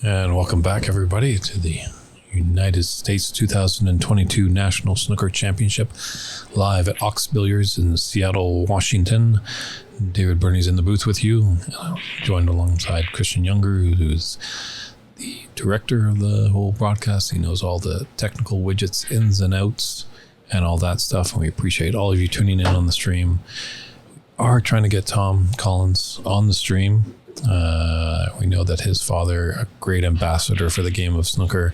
And welcome back, everybody, to the United States 2022 National Snooker Championship, live at Ox Billiards in Seattle, Washington. David Burney's in the booth with you, joined alongside Christian Younger, who's the director of the whole broadcast. He knows all the technical widgets, ins and outs, and all that stuff. And we appreciate all of you tuning in on the stream. We are trying to get Tom Collins on the stream. We know that his father, a great ambassador for the game of snooker,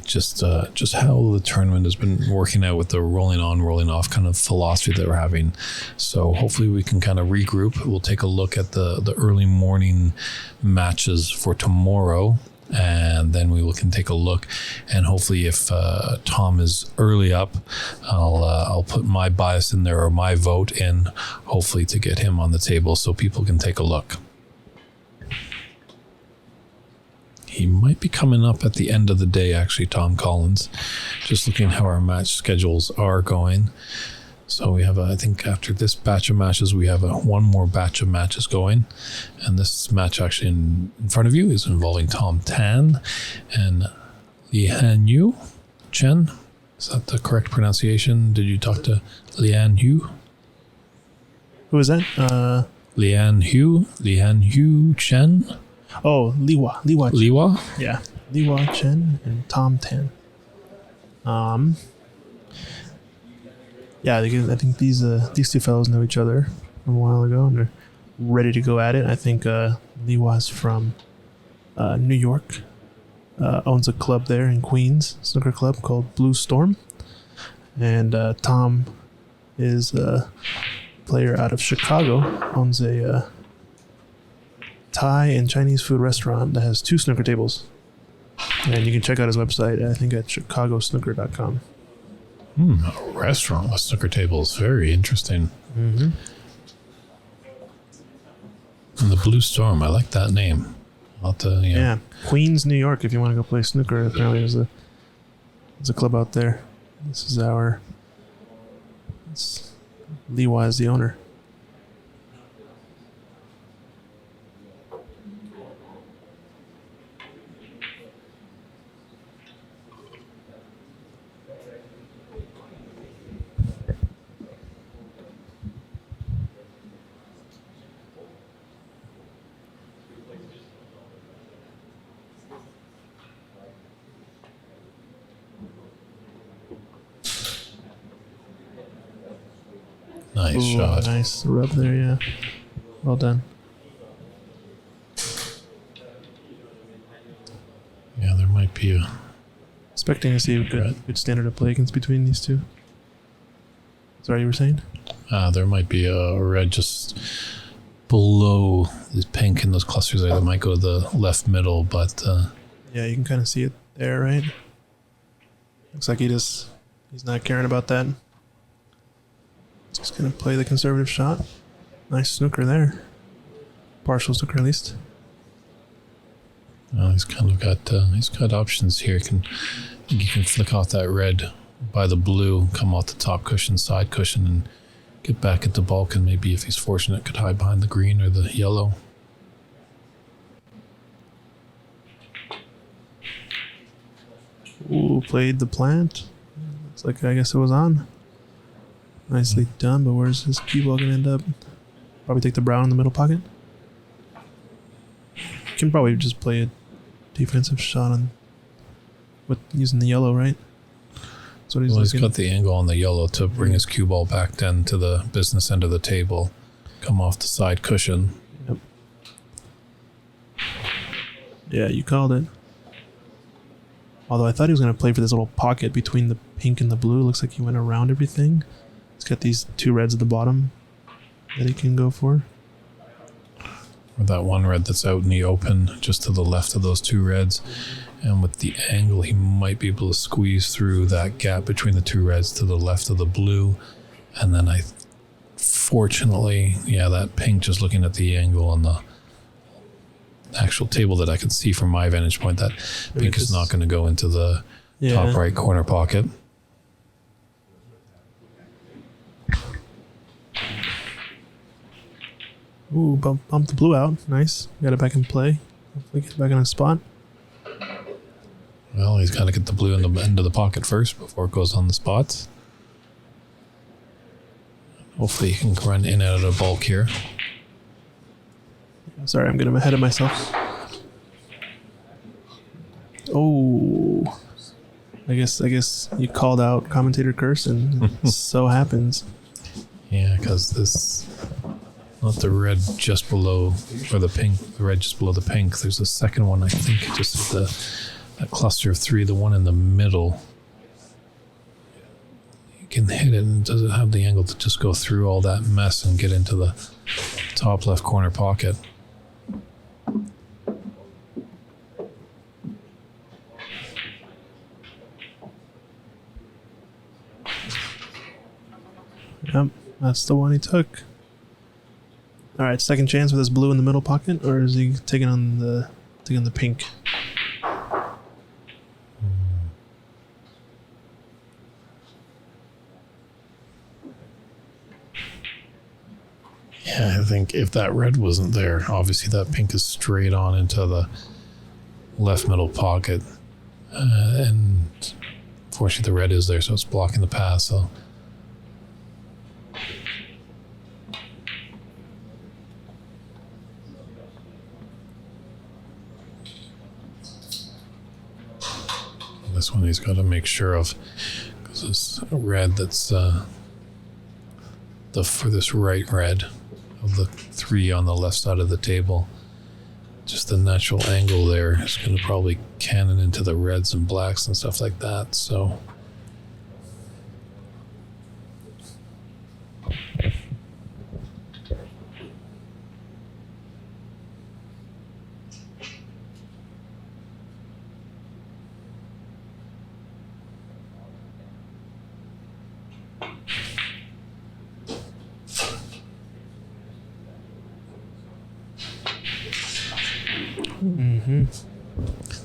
just how the tournament has been working out with the rolling on, rolling off kind of philosophy that we're having. So hopefully we can kind of regroup. We'll take a look at the early morning matches for tomorrow, and then we can take a look. And hopefully, if Tom is early up, I'll put my bias in there or my vote in, hopefully to get him on the table so people can take a look. He might be coming up at the end of the day, actually, Tom Collins. Just looking how our match schedules are going. So we have, I think after this batch of matches, we have one more batch of matches going. And this match actually in front of you is involving Tom Tan and Lihua Chen. Is that the correct pronunciation? Did you talk to Lihua? Who is that? Lihua Chen. Oh, Lihua Chen. Lihua? Yeah, Lihua Chen and Tom Tan. Yeah, I think these two fellows know each other from a while ago, and they're ready to go at it. I think Lihua's from New York, owns a club there in Queens, snooker club called Blue Storm, and Tom is a player out of Chicago, owns a Thai and Chinese food restaurant that has 2 snooker tables. And you can check out his website, I think, at chicagosnooker.com. A restaurant with snooker tables. Very interesting. Mm-hmm. And the Blue Storm, I like that name. Yeah, Queens, New York, if you want to go play snooker. Apparently there's a club out there. This is Lihua is the owner. Nice shot. Nice rub there, yeah. Well done. Yeah, there might be a... Expecting to see a good standard of play against between these two. Sorry, you were saying? There might be a red just below the pink in those clusters there that might go to the left middle, but... Yeah, you can kind of see it there, right? Looks like he's not caring about that. Just going to play the conservative shot. Nice snooker there. Partial snooker, at least. Well, he's kind of got options here. You can flick off that red by the blue, come off the top cushion, side cushion, and get back at the bulk, and maybe if he's fortunate could hide behind the green or the yellow. Ooh, played the plant. Looks like I guess it was on. Nicely done, but where's his cue ball going to end up? Probably take the brown in the middle pocket. Can probably just play a defensive shot with using the yellow, right? That's what he's got the angle on the yellow to bring his cue ball back then to the business end of the table. Come off the side cushion. Yep. Yeah, you called it. Although I thought he was going to play for this little pocket between the pink and the blue. Looks like he went around everything. He's got these 2 reds at the bottom that he can go for. Or that one red that's out in the open, just to the left of those 2 reds. And with the angle, he might be able to squeeze through that gap between the 2 reds to the left of the blue. And then fortunately, that pink, just looking at the angle on the actual table that I could see from my vantage point, that pink is not going to go into the top right corner pocket. Ooh, bump the blue out. Nice. Got it back in play. Hopefully get back on his spot. Well, he's got to get the blue in the end of the pocket first before it goes on the spots. Hopefully he can run in and out of bulk here. Sorry, I'm getting ahead of myself. Oh, I guess you called out commentator curse, and it so happens. Yeah, because this, not the red just below, or the pink, the red just below the pink. There's a second one, I think, just that cluster of three, the one in the middle. You can hit it, and does it have the angle to just go through all that mess and get into the top left corner pocket? Yep, that's the one he took. All right, second chance with his blue in the middle pocket, or is he taking on the pink? Yeah, I think if that red wasn't there, obviously that pink is straight on into the left middle pocket, and unfortunately the red is there, so it's blocking the pass. So. This one he's got to make sure of, because this red that's the furthest right red of the three on the left side of the table, just the natural angle there is going to probably cannon into the reds and blacks and stuff like that. So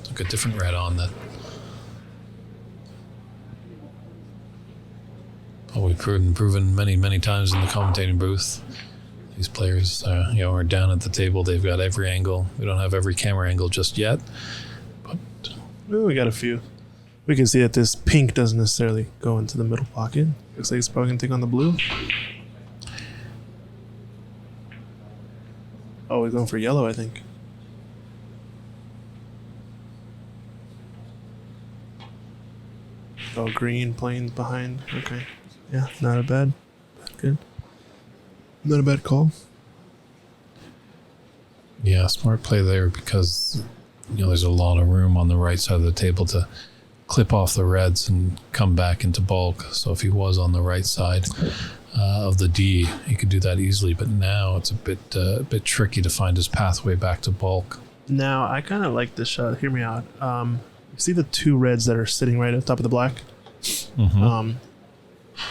took a different red on that. Oh, we've proven many times in the commentating booth. These players, are down at the table. They've got every angle. We don't have every camera angle just yet, but We got a few. We can see that this pink doesn't necessarily go into the middle pocket. Looks like it's probably gonna take on the blue. Oh, he's going for yellow, I think. Oh, green playing behind. Okay. Yeah, not a bad. Good. Not a bad call. yeah, smart play there, because there's a lot of room on the right side of the table to clip off the reds and come back into bulk. So if he was on the right side of the D, he could do that easily. But now it's a bit tricky to find his pathway back to bulk. Now, I kind of like this shot. Hear me out. See the two reds that are sitting right at the top of the black? Mm-hmm.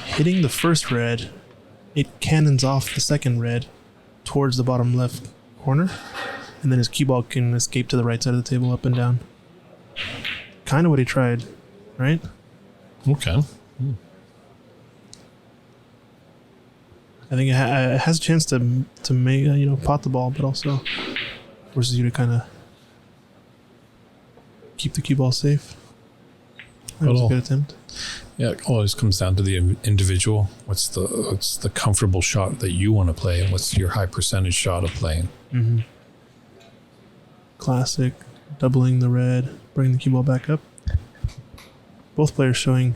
Hitting the first red, it cannons off the second red towards the bottom left corner, and then his cue ball can escape to the right side of the table, up and down. Kind of what he tried, right? Okay. I think it has a chance to make pot the ball, but also forces you to kind of keep the cue ball safe. That was a good attempt. Yeah, it always comes down to the individual. What's the comfortable shot that you want to play, and what's your high percentage shot of playing? Mm-hmm. Classic, doubling the red, bringing the cue ball back up. Both players showing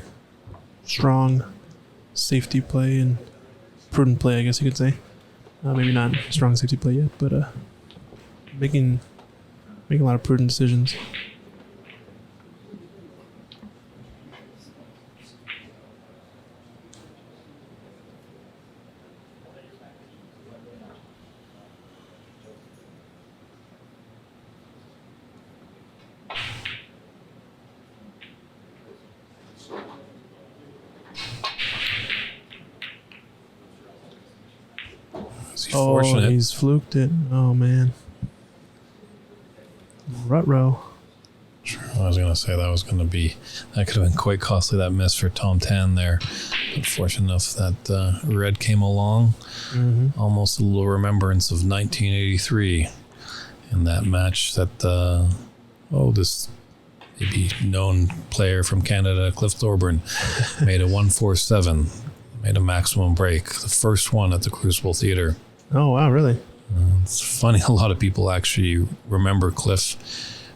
strong safety play and prudent play, I guess you could say. Maybe not strong safety play yet, but making a lot of prudent decisions. Fortunate. He's fluked it. Oh, man. Ruh-roh. I was going to say that could have been quite costly, that miss for Tom Tan there. But fortunate enough that red came along. Mm-hmm. Almost a little remembrance of 1983. in that match that this maybe known player from Canada, Cliff Thorburn, made a 147, made a maximum break, the first one at the Crucible Theater. Oh, wow, really? It's funny, a lot of people actually remember Cliff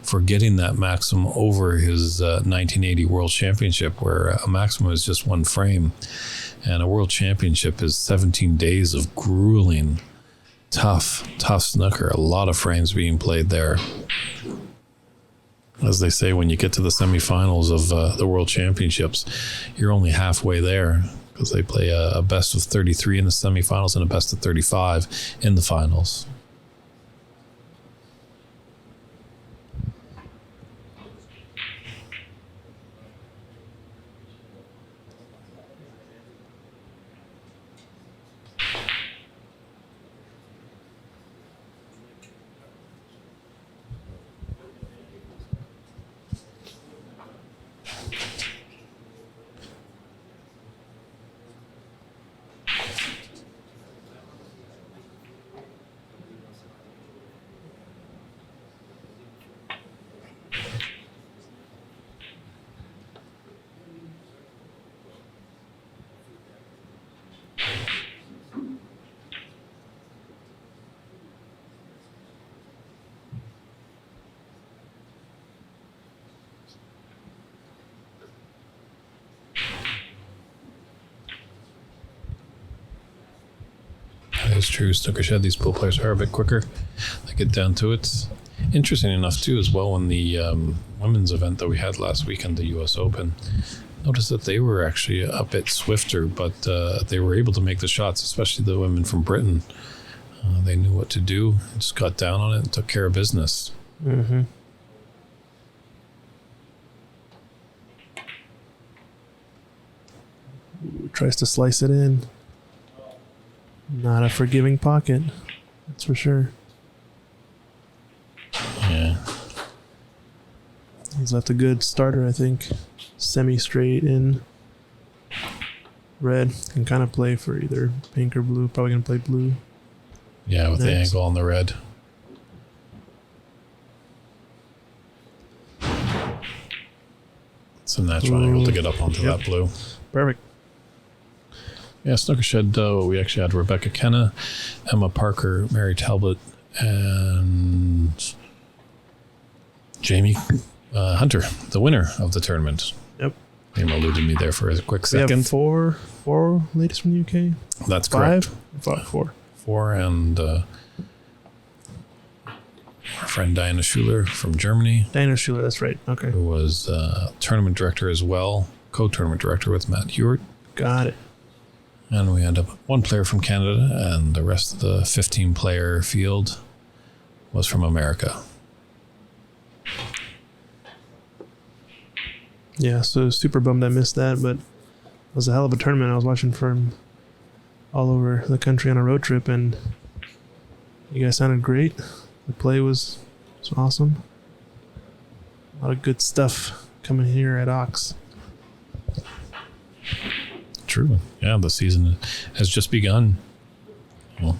for getting that maximum over his 1980 World Championship, where a maximum is just one frame, and a World Championship is 17 days of grueling, tough snooker. A lot of frames being played there. As they say, when you get to the semifinals of the World Championships, you're only halfway there, because they play a best of 33 in the semifinals and a best of 35 in the finals. It's true. Snooker Shed, these pool players are a bit quicker. They get down to it. Interesting enough, too, as well, in the women's event that we had last weekend, the U.S. Open, noticed that they were actually a bit swifter, but they were able to make the shots, especially the women from Britain. They knew what to do, just got down on it and took care of business. Mm-hmm. Tries to slice it in. Not a forgiving pocket, that's for sure. Yeah. He's left a good starter, I think. Semi-straight in red. Can kind of play for either pink or blue. Probably going to play blue. Yeah, with the angle on the red. It's a natural angle to get up onto that blue. Perfect. Yeah, Snooker Shed, we actually had Rebecca Kenna, Emma Parker, Mary Talbot, and Jamie Hunter, the winner of the tournament. Yep. Name eluded me there for a quick We second. have four ladies from the UK. That's correct. Four. Four, and our friend Diana Schuler from Germany. Diana Schuler, that's right. Okay. Who was tournament director as well, co-tournament director with Matt Hewitt. Got it. And we had one player from Canada, and the rest of the 15-player field was from America. Yeah, so super bummed I missed that, but it was a hell of a tournament. I was watching from all over the country on a road trip, and you guys sounded great. The play was awesome. A lot of good stuff coming here at Ox. True. Yeah, the season has just begun. Well,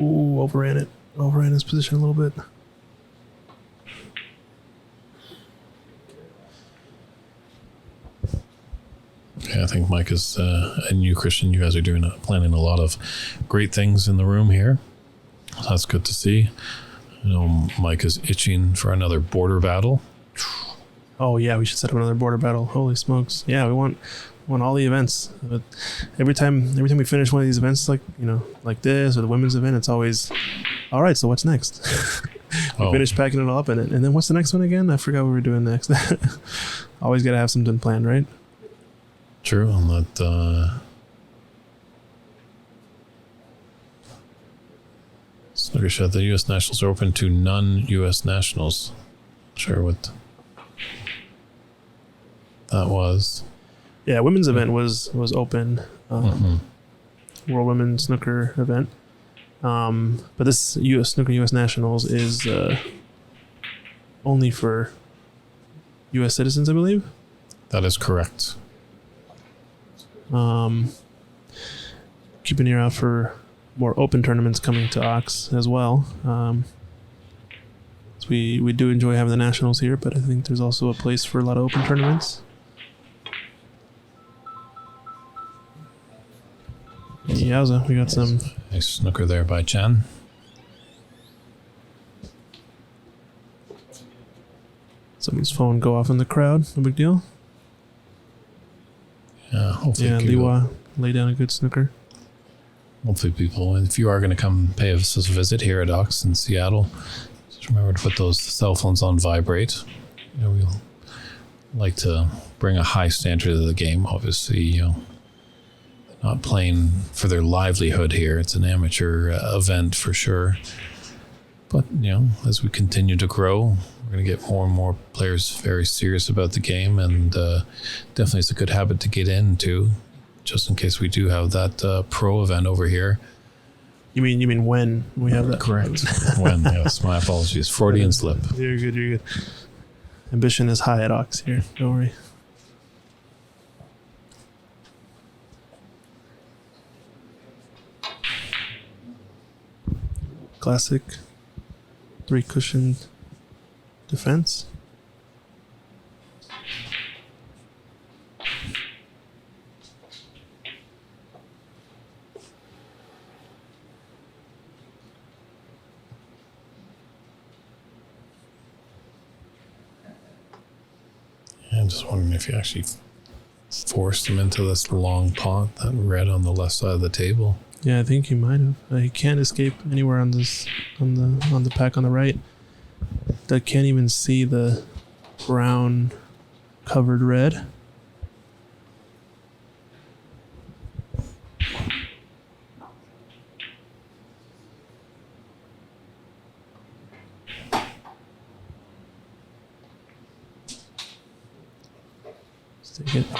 Ooh, overran it. Overran his position a little bit. yeah, I think Mike is and you, Christian, you guys are planning a lot of great things in the room here. That's good to see. I know Mike is itching for another border battle. Oh yeah, we should set up another border battle. Holy smokes! Yeah, we want all the events. But every time we finish one of these events, like like this or the women's event, it's always, all right. So what's next? We finish packing it all up in it, and then what's the next one again? I forgot what we were doing next. Always got to have something planned, right? True. And that Snooker Shed, the U.S. Nationals are open to non-U.S. nationals. Sure what that was. Yeah, women's event was open. World Women's Snooker event. But this Snooker U.S. Nationals is only for U.S. citizens, I believe. That is correct. Keep an ear out for more open tournaments coming to Ox as well. So we do enjoy having the nationals here, but I think there's also a place for a lot of open tournaments. Yowza, we got some nice snooker there by Chen. somebody's phone go off in the crowd. No big deal. Yeah, hopefully. Yeah, Lihua lay down a good snooker. Hopefully people, if you are going to come pay us a visit here at Ox in Seattle, just remember to put those cell phones on vibrate. You know, we'll like to bring a high standard to the game. Obviously, you know, not playing for their livelihood here. It's an amateur event for sure. But, you know, as we continue to grow, we're going to get more and more players very serious about the game, and definitely it's a good habit to get into, just in case we do have that pro event over here. You mean when we have that? Correct. When, yes. My apologies. Freudian slip. You're good, you're good. Ambition is high at Ox here. Don't worry. Classic 3-cushioned defense. I'm just wondering if you actually forced him into this long pot, that red on the left side of the table. Yeah, I think he might have. He can't escape anywhere on this on the pack on the right. I can't even see the brown covered red.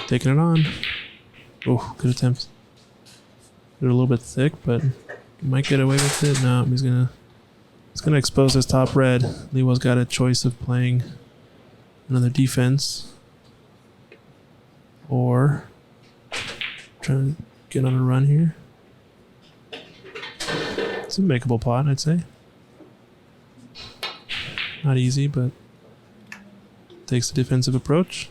Taking it on. Oh, good attempt. They're a little bit thick, but he might get away with it. No, he's gonna expose his top red. Lihua's got a choice of playing another defense or trying to get on a run here. It's a makeable pot, I'd say. Not easy, but takes a defensive approach.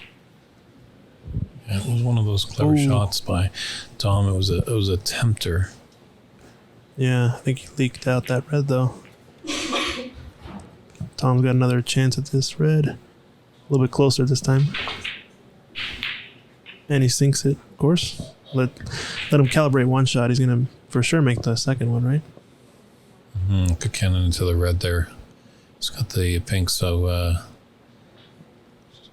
Yeah, it was one of those clever shots by Tom. It was a tempter. Yeah, I think he leaked out that red though. Tom's got another chance at this red. A little bit closer this time. And he sinks it, of course. Let him calibrate one shot. He's going to for sure make the second one, right? Good cannon into the red there. He's got the pink, so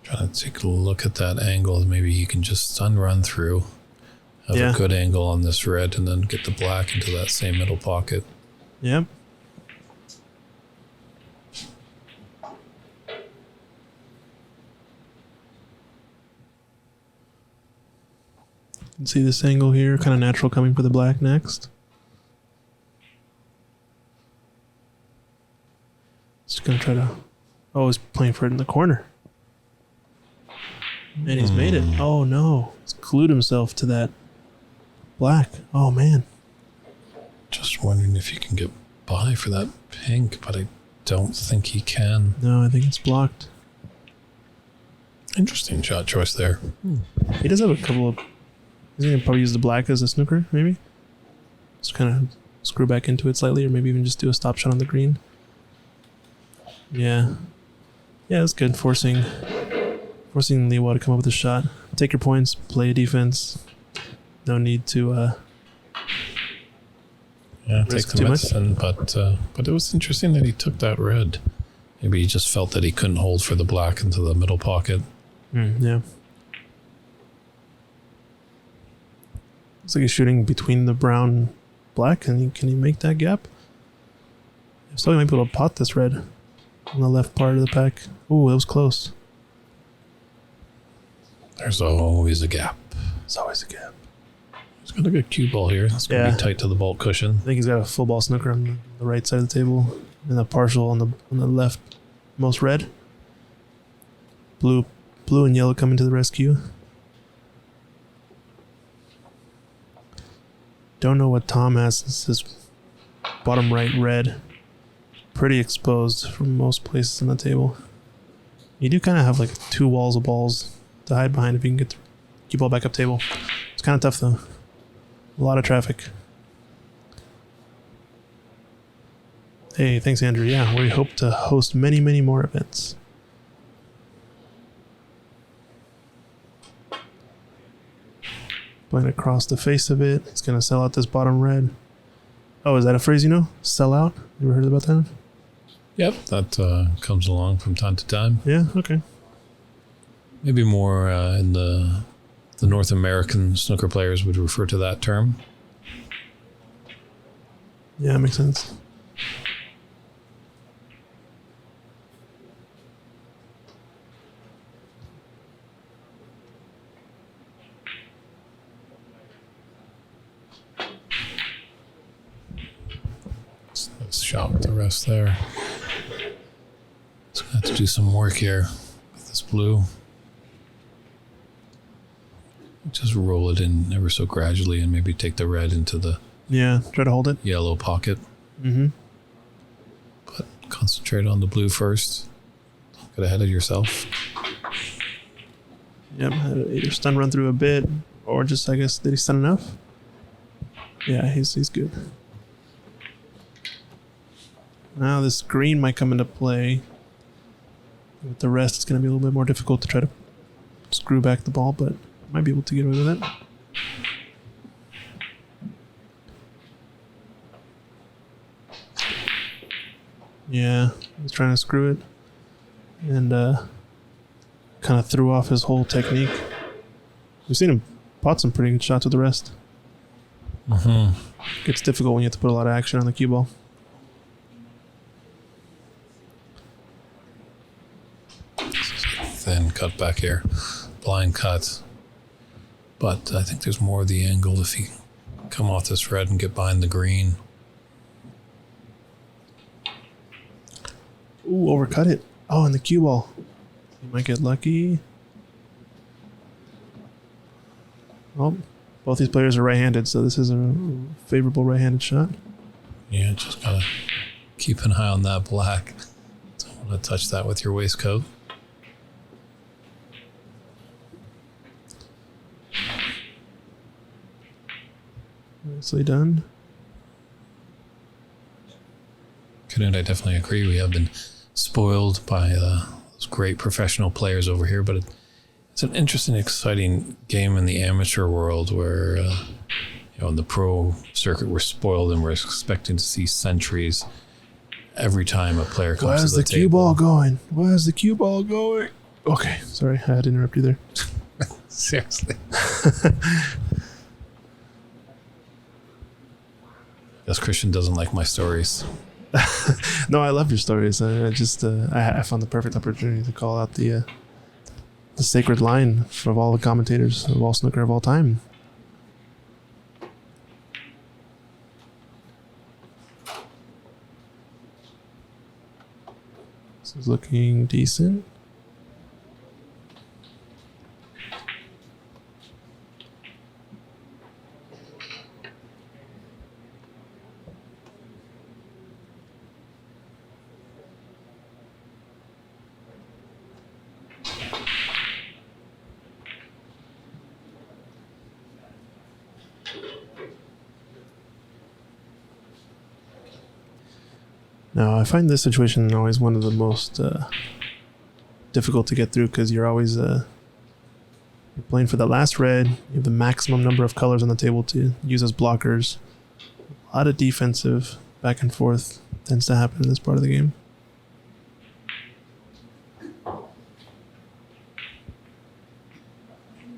trying to take a look at that angle. Maybe he can just stun run through. Have a good angle on this red and then get the black into that same middle pocket. Yep. You can see this angle here, kind of natural coming for the black next. Just gonna try to. Oh, he's playing for it in the corner. And he's made it. Oh no. He's glued himself to that black. Oh man. Just wondering if he can get by for that pink, but I don't think he can. No, I think it's blocked. Interesting shot choice there. He does have a couple of. He's gonna probably use the black as a snooker, maybe. Just kind of screw back into it slightly, or maybe even just do a stop shot on the green. Yeah. Yeah, that's good. Forcing Lihua to come up with a shot. Take your points, play a defense. No need to take the medicine, but it was interesting that he took that red. Maybe he just felt that he couldn't hold for the black into the middle pocket. Yeah. Looks like he's shooting between the brown and black. Can he make that gap? If so, he might be able to pot this red on the left part of the pack. Ooh, that was close. There's always a gap. There's always a gap. He's got a good cue ball here. It's going to be tight to the ball cushion. I think he's got a full ball snooker on the right side of the table, and the partial on the left most red. Blue and yellow coming to the rescue. Don't know what Tom has. This is bottom right red. Pretty exposed from most places on the table. You do kind of have like 2 walls of balls to hide behind if you can get the cue ball back up table. It's kind of tough though. A lot of traffic. Hey, thanks Andrew. Yeah, we hope to host many, many more events. Playing across the face of it. It's going to sell out this bottom red. Oh, is that a phrase you know? Sell out? You ever heard about that? Yep, that comes along from time to time. Yeah, okay. Maybe more in the North American snooker players would refer to that term. Yeah, that makes sense. Let's shot with the rest there. So I have to do some work here with this blue. Just roll it in ever so gradually and maybe take the red into the Try to hold it. yellow pocket. Mm-hmm. But concentrate on the blue first. Get ahead of yourself. Yep, had to either stun run through a bit or just, I guess, did he stun enough? Yeah, he's good. Now this green might come into play. With the rest, it's going to be a little bit more difficult to try to screw back the ball, but might be able to get away with it. Yeah, he's trying to screw it. And kind of threw off his whole technique. We've seen him pot some pretty good shots with the rest. Mm-hmm. It's difficult when you have to put a lot of action on the cue ball. Thin cut back here. Blind cut. But I think there's more of the angle if you come off this red and get behind the green. Ooh, overcut it. Oh, and the cue ball. You might get lucky. Well, both these players are right-handed, so this is a favorable right-handed shot. Yeah, just gotta keep an eye on that black. Don't want to touch that with your waistcoat. Nicely done. Canute, I definitely agree. We have been spoiled by those great professional players over here, but it's an interesting, exciting game in the amateur world where, in the pro circuit, we're spoiled and we're expecting to see centuries every time a player comes Where's to the the cue table. ball going? Where's the cue ball going? Okay, sorry, I had to interrupt you there. Seriously. Guess Christian doesn't like my stories. No, I love your stories. I just I found the perfect opportunity to call out the sacred line of all the commentators of all snooker of all time. This is looking decent. Now, I find this situation always one of the most difficult to get through because you're always you're playing for the last red. You have the maximum number of colors on the table to use as blockers. A lot of defensive back and forth tends to happen in this part of the game.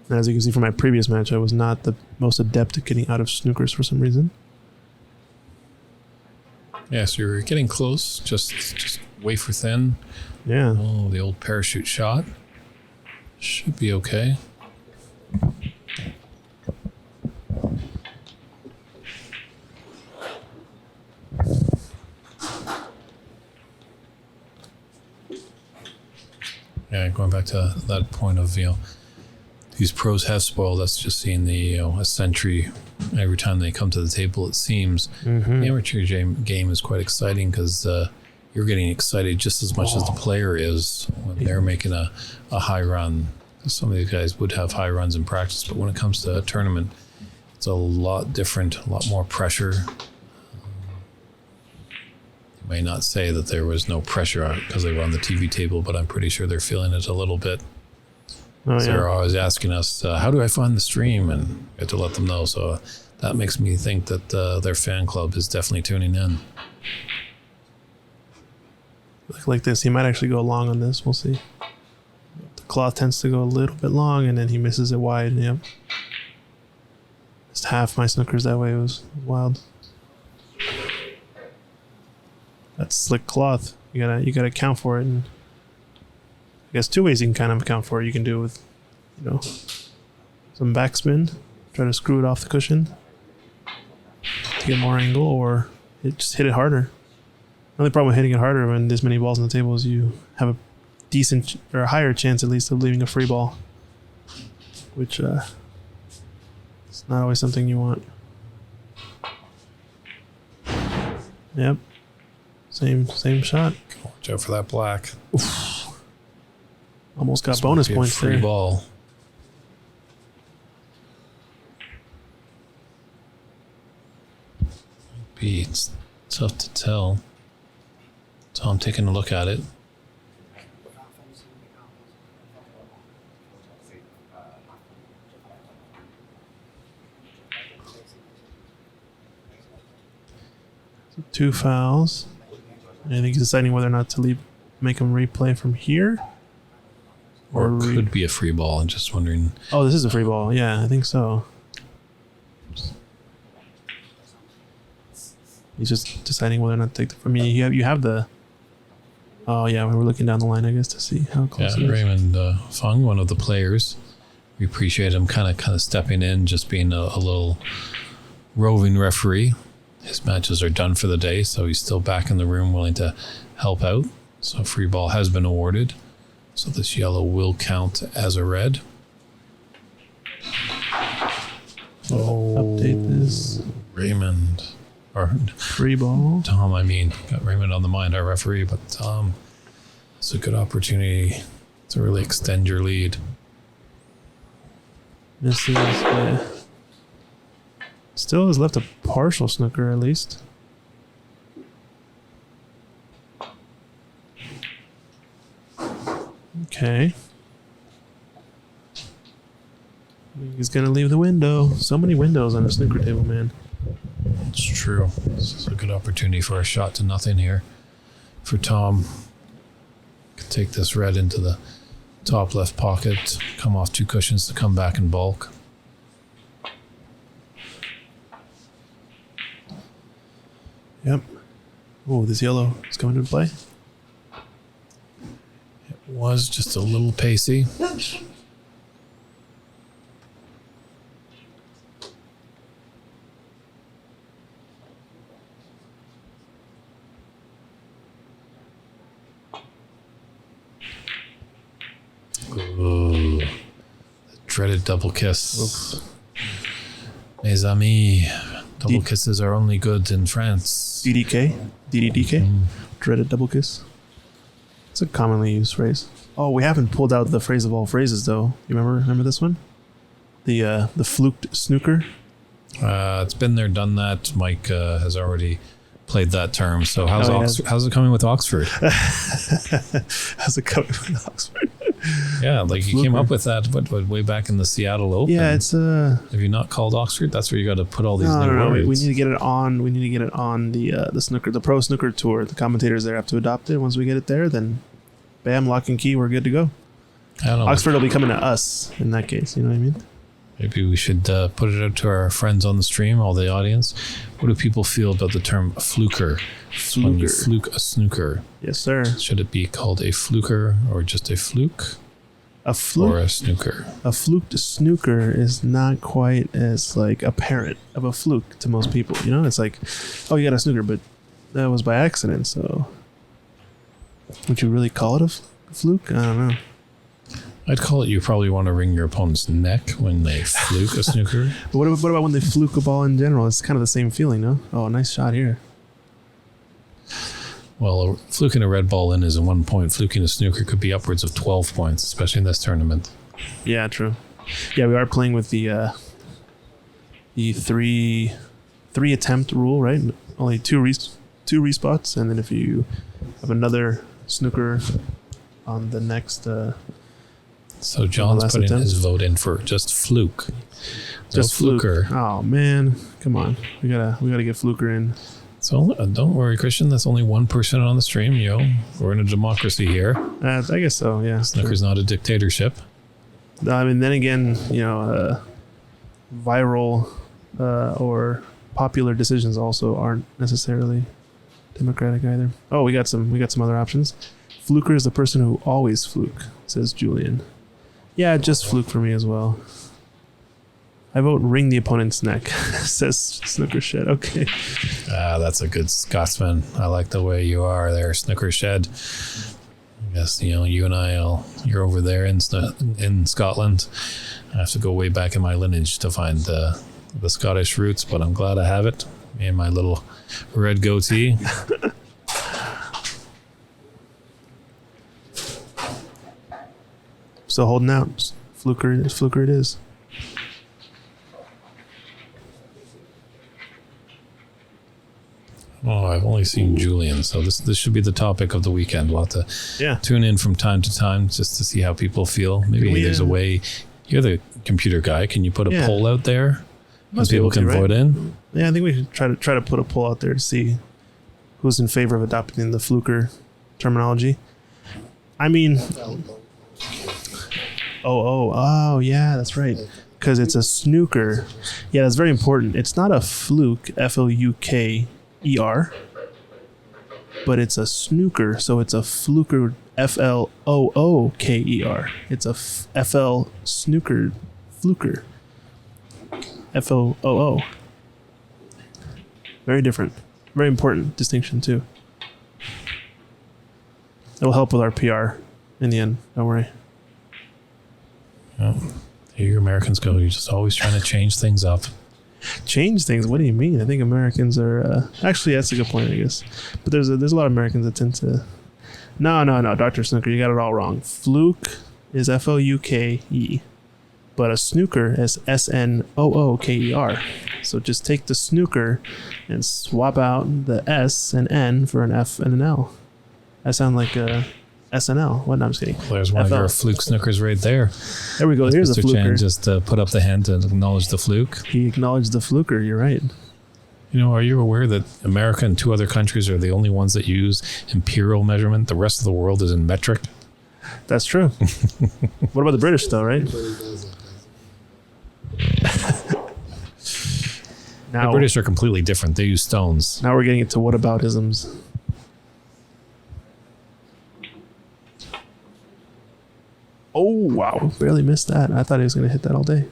And as you can see from my previous match, I was not the most adept at getting out of snookers for some reason. Yeah, so you're getting close. Just wafer thin. Yeah. Oh, the old parachute shot. Should be okay. Yeah, going back to that point of, these pros have spoiled us just seeing the a century every time they come to the table. It seems the amateur game is quite exciting because you're getting excited just as much as the player is when they're making a high run. Some of these guys would have high runs in practice, but when it comes to a tournament, it's a lot different, a lot more pressure. You may not say that there was no pressure because they were on the TV table, but I'm pretty sure they're feeling it a little bit. They're always asking us, how do I find the stream? And we have to let them know. So that makes me think that their fan club is definitely tuning in. Like this, he might actually go long on this. We'll see. The cloth tends to go a little bit long, and then he misses it wide. Yep. Just half my snookers that way. It was wild. That's slick cloth. You gotta account for it, and I guess two ways you can kind of account for it. You can do it with, some backspin, try to screw it off the cushion to get more angle, or just hit it harder. The only problem with hitting it harder when there's many balls on the table is you have a decent or a higher chance at least of leaving a free ball, which it's not always something you want. Yep. Same shot. Watch out for that black. Oof. Almost got bonus points free there. Ball. It's tough to tell. Tom taking a look at it. So 2 fouls. And I think he's deciding whether or not to make him replay from here. Or it could be a free ball. I'm just wondering. Oh, this is a free ball. Yeah, I think so. He's just deciding whether or not to take the. I mean, you have the. Oh yeah, we were looking down the line, I guess, to see how close. Yeah, Raymond Fung, one of the players. We appreciate him kind of stepping in, just being a little roving referee. His matches are done for the day, so he's still back in the room, willing to help out. So free ball has been awarded. So this yellow will count as a red. Update this. Raymond. Or free ball. Tom, got Raymond on the mind, our referee, but it's a good opportunity to really extend your lead. Misses, yeah. Still has left a partial snooker at least. Okay. He's gonna leave the window. So many windows on the snooker table, man. It's true. This is a good opportunity for a shot to nothing here for Tom. Can take this red into the top left pocket, come off 2 cushions to come back in bulk. Yep. Oh, this yellow is coming into play. It was just a little pacey. Ooh, the dreaded double kiss. Oops. Mes amis, double kisses are only good in France. DDK? DDDK? Dreaded double kiss. It's a commonly used phrase. Oh, we haven't pulled out the phrase of all phrases, though. You remember this one? The fluked snooker? It's been there, done that. Mike has already played that term. So how's it coming with Oxford? How's it coming with Oxford? Yeah, like you came up with that way back in the Seattle Open. Yeah, it's Have you not called Oxford? That's where you got to put all these new words. We need to get it on. We need to get it on the snooker, the pro snooker tour. The commentators there have to adopt it. Once we get it there, then bam, lock and key, we're good to go. I don't know. Oxford will be coming to us in that case. You know what I mean? Maybe we should put it out to our friends on the stream, all the audience. What do people feel about the term fluker? When you fluke a snooker. Yes, sir. Should it be called a fluker or just a fluke? A fluke or a snooker? A fluked snooker is not quite as apparent of a fluke to most people. You know, it's like, oh, you got a snooker, but that was by accident. So, would you really call it a fluke? I don't know. I'd call it you probably want to wring your opponent's neck when they fluke a snooker. But what about when they fluke a ball in general? It's kind of the same feeling, no? Oh, nice shot here. Well, fluking a red ball in is a 1 point. Fluking a snooker could be upwards of 12 points, especially in this tournament. Yeah, true. Yeah, we are playing with the three attempt rule, right? Only two respots, and then if you have another snooker on the next. So John's putting his vote in for just fluke. Just fluker. Oh man, come on, we gotta get fluker in. So don't worry, Christian. That's only 1% on the stream. We're in a democracy here. I guess so. Yeah, snooker's not a dictatorship. I mean, then again, viral or popular decisions also aren't necessarily democratic either. Oh, we got some other options. Fluker is the person who always fluke, says Julian. Yeah, just fluke for me as well. I vote wring the opponent's neck, says Snooker Shed. Okay. That's a good Scotsman. I like the way you are there, Snooker Shed. I guess, you and you're over there in Scotland. I have to go way back in my lineage to find the Scottish roots, but I'm glad I have it. Me and my little red goatee. Still holding out. Fluker it is. Oh, I've only seen Julian, so this should be the topic of the weekend. We'll have to tune in from time to time just to see how people feel. Maybe there's a way. You're the computer guy. Can you put a poll out there? Most people can vote in. Yeah, I think we should try to put a poll out there to see who's in favor of adopting the fluker terminology. I mean, oh, yeah, that's right. Because it's a snooker. Yeah, that's very important. It's not a fluke, Fluker, but it's a snooker, so it's a fluker, Flooker. It's a FL snooker, fluker, FOOO. Very different, very important distinction too. It will help with our PR in the end. Don't worry. Oh, here you Americans go. You're just always trying to change things up. Change things? What do you mean? I think Americans are actually, that's a good point, I guess. But there's a lot of Americans that tend to. No, Dr. Snooker, you got it all wrong. Fluke is Fouke, but a snooker is Snooker. So just take the snooker and swap out the S and N for an F and an L. I sound like a SNL. What? No, I'm just kidding. Well, there's one of your fluke snookers right there. There we go. Here's a Mr. fluker. Chen just put up the hand to acknowledge the fluke. He acknowledged the fluker. You're right. Are you aware that America and 2 other countries are the only ones that use imperial measurement? The rest of the world is in metric. That's true. What about the British, though, right? The British are completely different. They use stones. Now we're getting into whataboutisms. Oh, wow. Barely missed that. I thought he was going to hit that all day.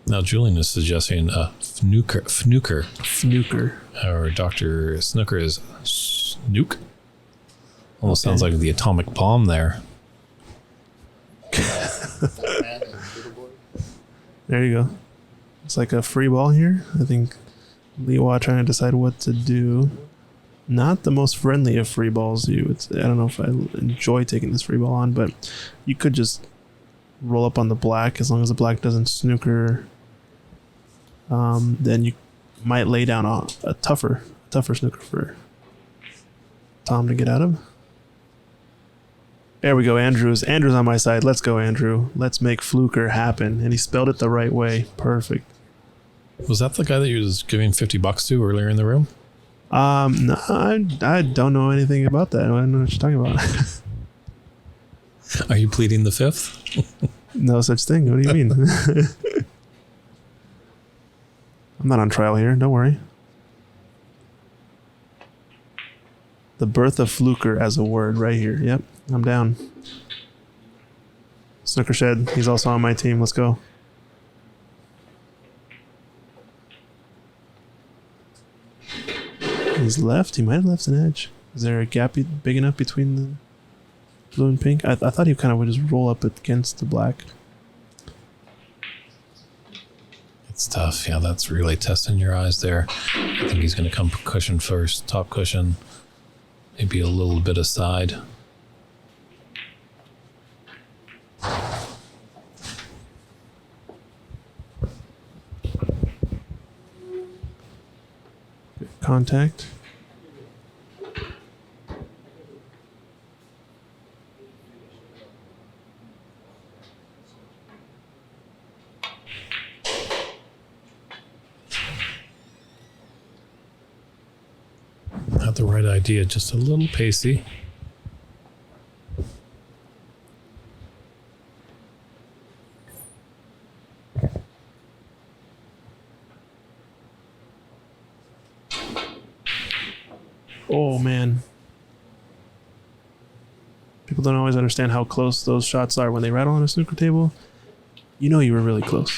Now, Julian is suggesting fnuker. Or Dr. Snooker is snook. Almost sounds like the atomic bomb there. There you go. It's like a free ball here. I think Lihua trying to decide what to do. Not the most friendly of free balls. I don't know if I enjoy taking this free ball on, but you could just roll up on the black as long as the black doesn't snooker. Then you might lay down a tougher snooker for Tom to get out of. There we go. Andrew's on my side. Let's go, Andrew. Let's make fluker happen. And he spelled it the right way. Perfect. Was that the guy that you was giving $50 to earlier in the room? No, I don't know anything about that. I don't know what you're talking about. Are you pleading the fifth? No such thing. What do you mean? I'm not on trial here. Don't worry. The birth of fluker as a word right here. Yep, I'm down. Snooker Shed. He's also on my team. Let's go. He's left. He might have left an edge. Is there a gap big enough between the... blue and pink. I thought he kind of would just roll up against the black. It's tough. Yeah, that's really testing your eyes there. I think he's going to come cushion first, top cushion, maybe a little bit aside. Contact. Had the right idea, just a little pacey. Oh man. People don't always understand how close those shots are when they rattle on a snooker table. You know you were really close.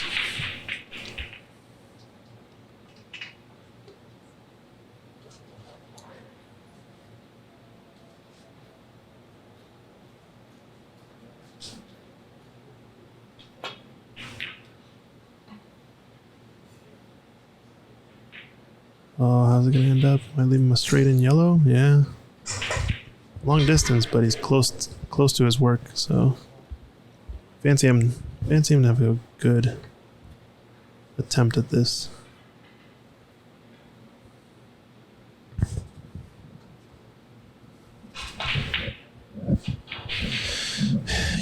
Oh, how's it gonna end up? Am I leaving him a straight in yellow? Yeah. Long distance, but he's close to his work, so fancy him to have a good attempt at this.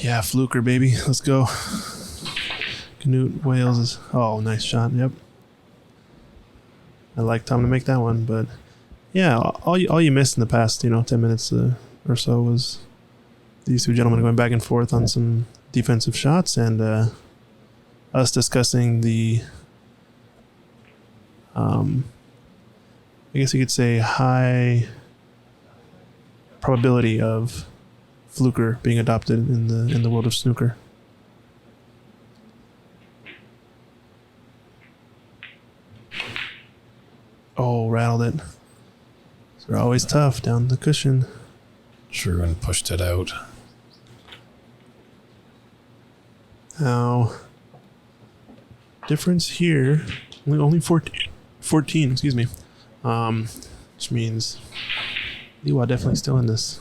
Yeah, fluker, baby. Let's go. Canute Wales is... Oh, nice shot. Yep. I like Tom to make that one, but yeah, all you missed in the past, 10 minutes or so was these two gentlemen going back and forth on some defensive shots, and us discussing the, I guess you could say, high probability of fluker being adopted in the world of snooker. Oh, rattled it. So they're always tough down the cushion. True, and pushed it out. Now, difference here, only 14, excuse me. Which means Lihua definitely still in this.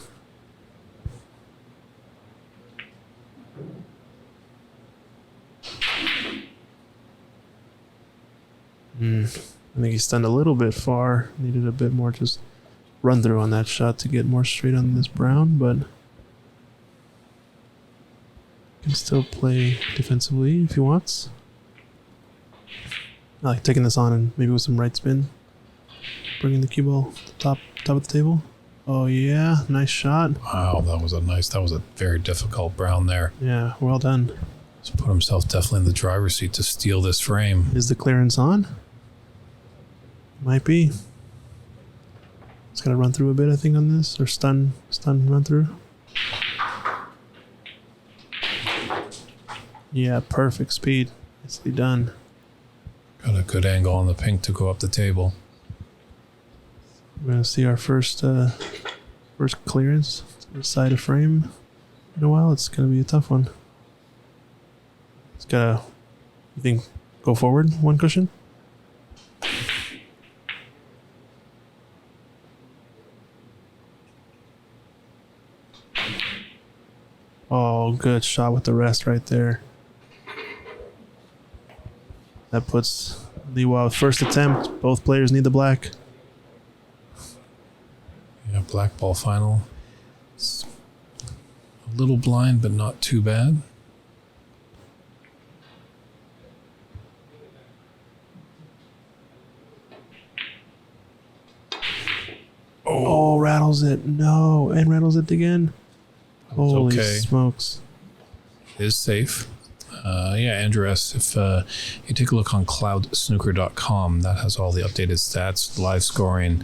I think he stunned a little bit far. Needed a bit more just run through on that shot to get more straight on this brown, but can still play defensively if he wants. I like taking this on and maybe with some right spin, bringing the cue ball to top of the table. Oh yeah, nice shot. Wow, that was a very difficult brown there. Yeah, well done. He's put himself definitely in the driver's seat to steal this frame. Is the clearance on? Might be. It's got to run through a bit, I think, on this, or stun run through. Yeah, perfect speed. Nicely done. Got a good angle on the pink to go up the table. We're gonna see our first clearance side of frame in a while. It's gonna be a tough one. It's gotta, you think, go forward one cushion? Oh, good shot with the rest right there. That puts Lihua first attempt. Both players need the black. Yeah, black ball final. It's a little blind, but not too bad. Oh, rattles it. No, and rattles it again. Holy okay. smokes. It is safe. Yeah, Andrew S., if you take a look on cloudsnooker.com, that has all the updated stats, live scoring,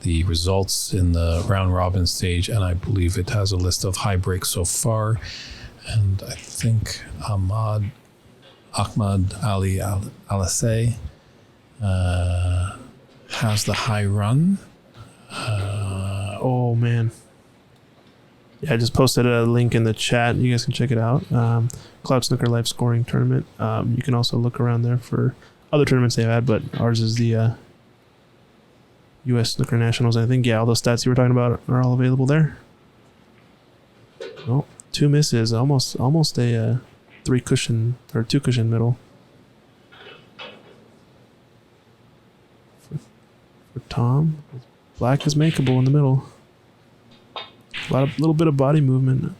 the results in the round robin stage, and I believe it has a list of high breaks so far. And I think Ahmad Ali Alasay has the high run. Oh, man. Yeah, I just posted a link in the chat. You guys can check it out. Cloud Snooker Live Scoring Tournament. You can also look around there for other tournaments they've had, but ours is the U.S. Snooker Nationals. I think, all those stats you were talking about are all available there. Oh, 2 misses. Almost a 3 cushion or 2 cushion middle. For Tom. Black is makeable in the middle. Little bit of body movement.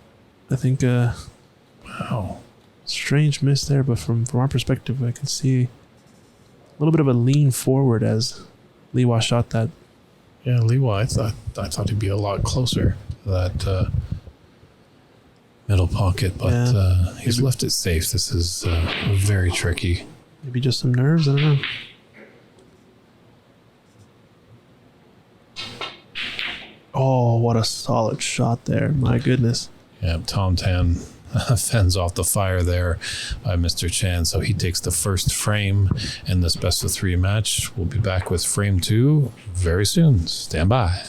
I think. Wow. Strange miss there, but from our perspective, I can see a little bit of a lean forward as Lihua shot that. Yeah, Lihua, I thought he'd be a lot closer to that middle pocket, but he's left it safe. This is very tricky. Maybe just some nerves. I don't know. Oh, what a solid shot there. My goodness. Yeah, Tom Tan fends off the fire there by Mr. Chen. So he takes the first frame in this best of 3 match. We'll be back with frame 2 very soon. Stand by.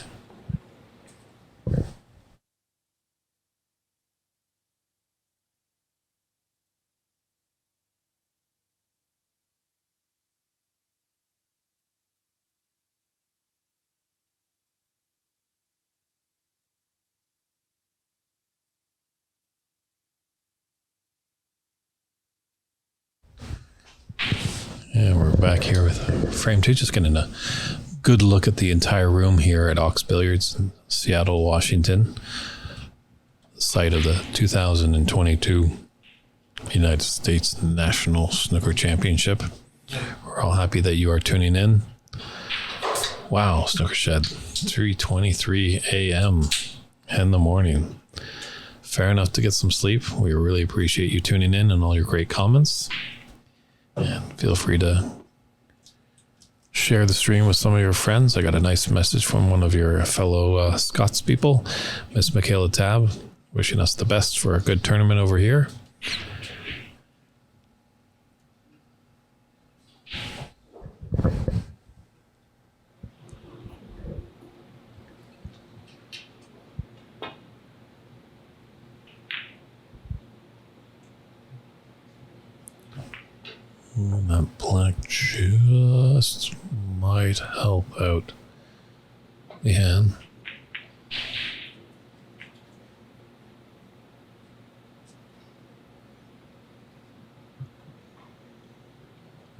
And we're back here with frame 2, just getting a good look at the entire room here at Ox Billiards in Seattle, Washington, the site of the 2022 United States National Snooker Championship. We're all happy that you are tuning in. Wow, Snooker Shed, 3:23 a.m. in the morning. Fair enough to get some sleep. We really appreciate you tuning in and all your great comments. And feel free to share the stream with some of your friends. I got a nice message from one of your fellow Scots people, Miss Michaela Tab, wishing us the best for a good tournament over here. That black just might help out the hand.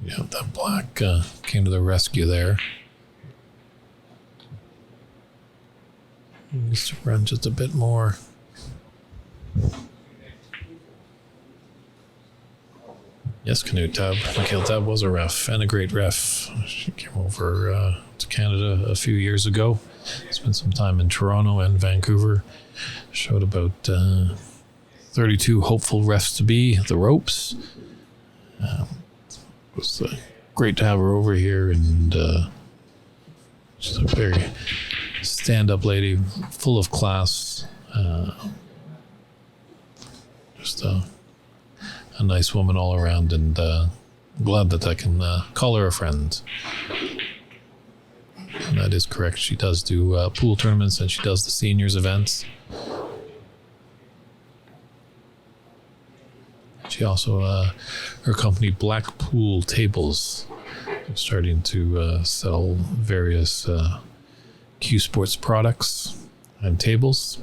Yeah, that black came to the rescue there. Needs to run just a bit more. Yes, Canoe Tab. Michaela Tab was a ref and a great ref. She came over to Canada a few years ago. Spent some time in Toronto and Vancouver. Showed about 32 hopeful refs to be at the ropes. It was great to have her over here, and she's a very stand-up lady, full of class. Just a nice woman all around, and glad that I can call her a friend. And that is correct. She does do pool tournaments, and she does the seniors events. She also, her company Blackpool Tables, is starting to sell various Q Sports products and tables.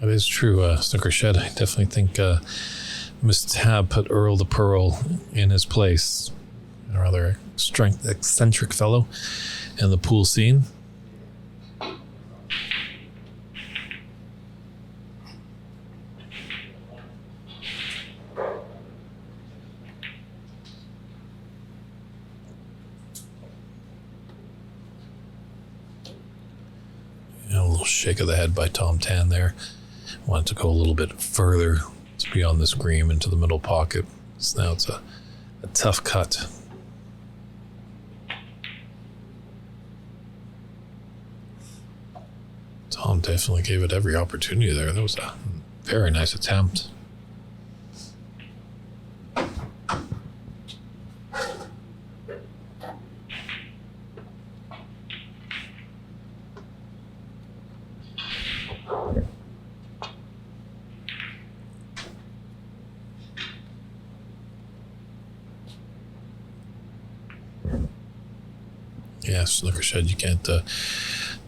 That is true, Snooker Shed. I definitely think Miss Tab put Earl the Pearl in his place. A rather eccentric fellow in the pool scene. A little shake of the head by Tom Tan there. Wanted to go a little bit further to be on this green into the middle pocket. So now it's a tough cut. Tom definitely gave it every opportunity there. That was a very nice attempt. Yeah, Snooker said you can't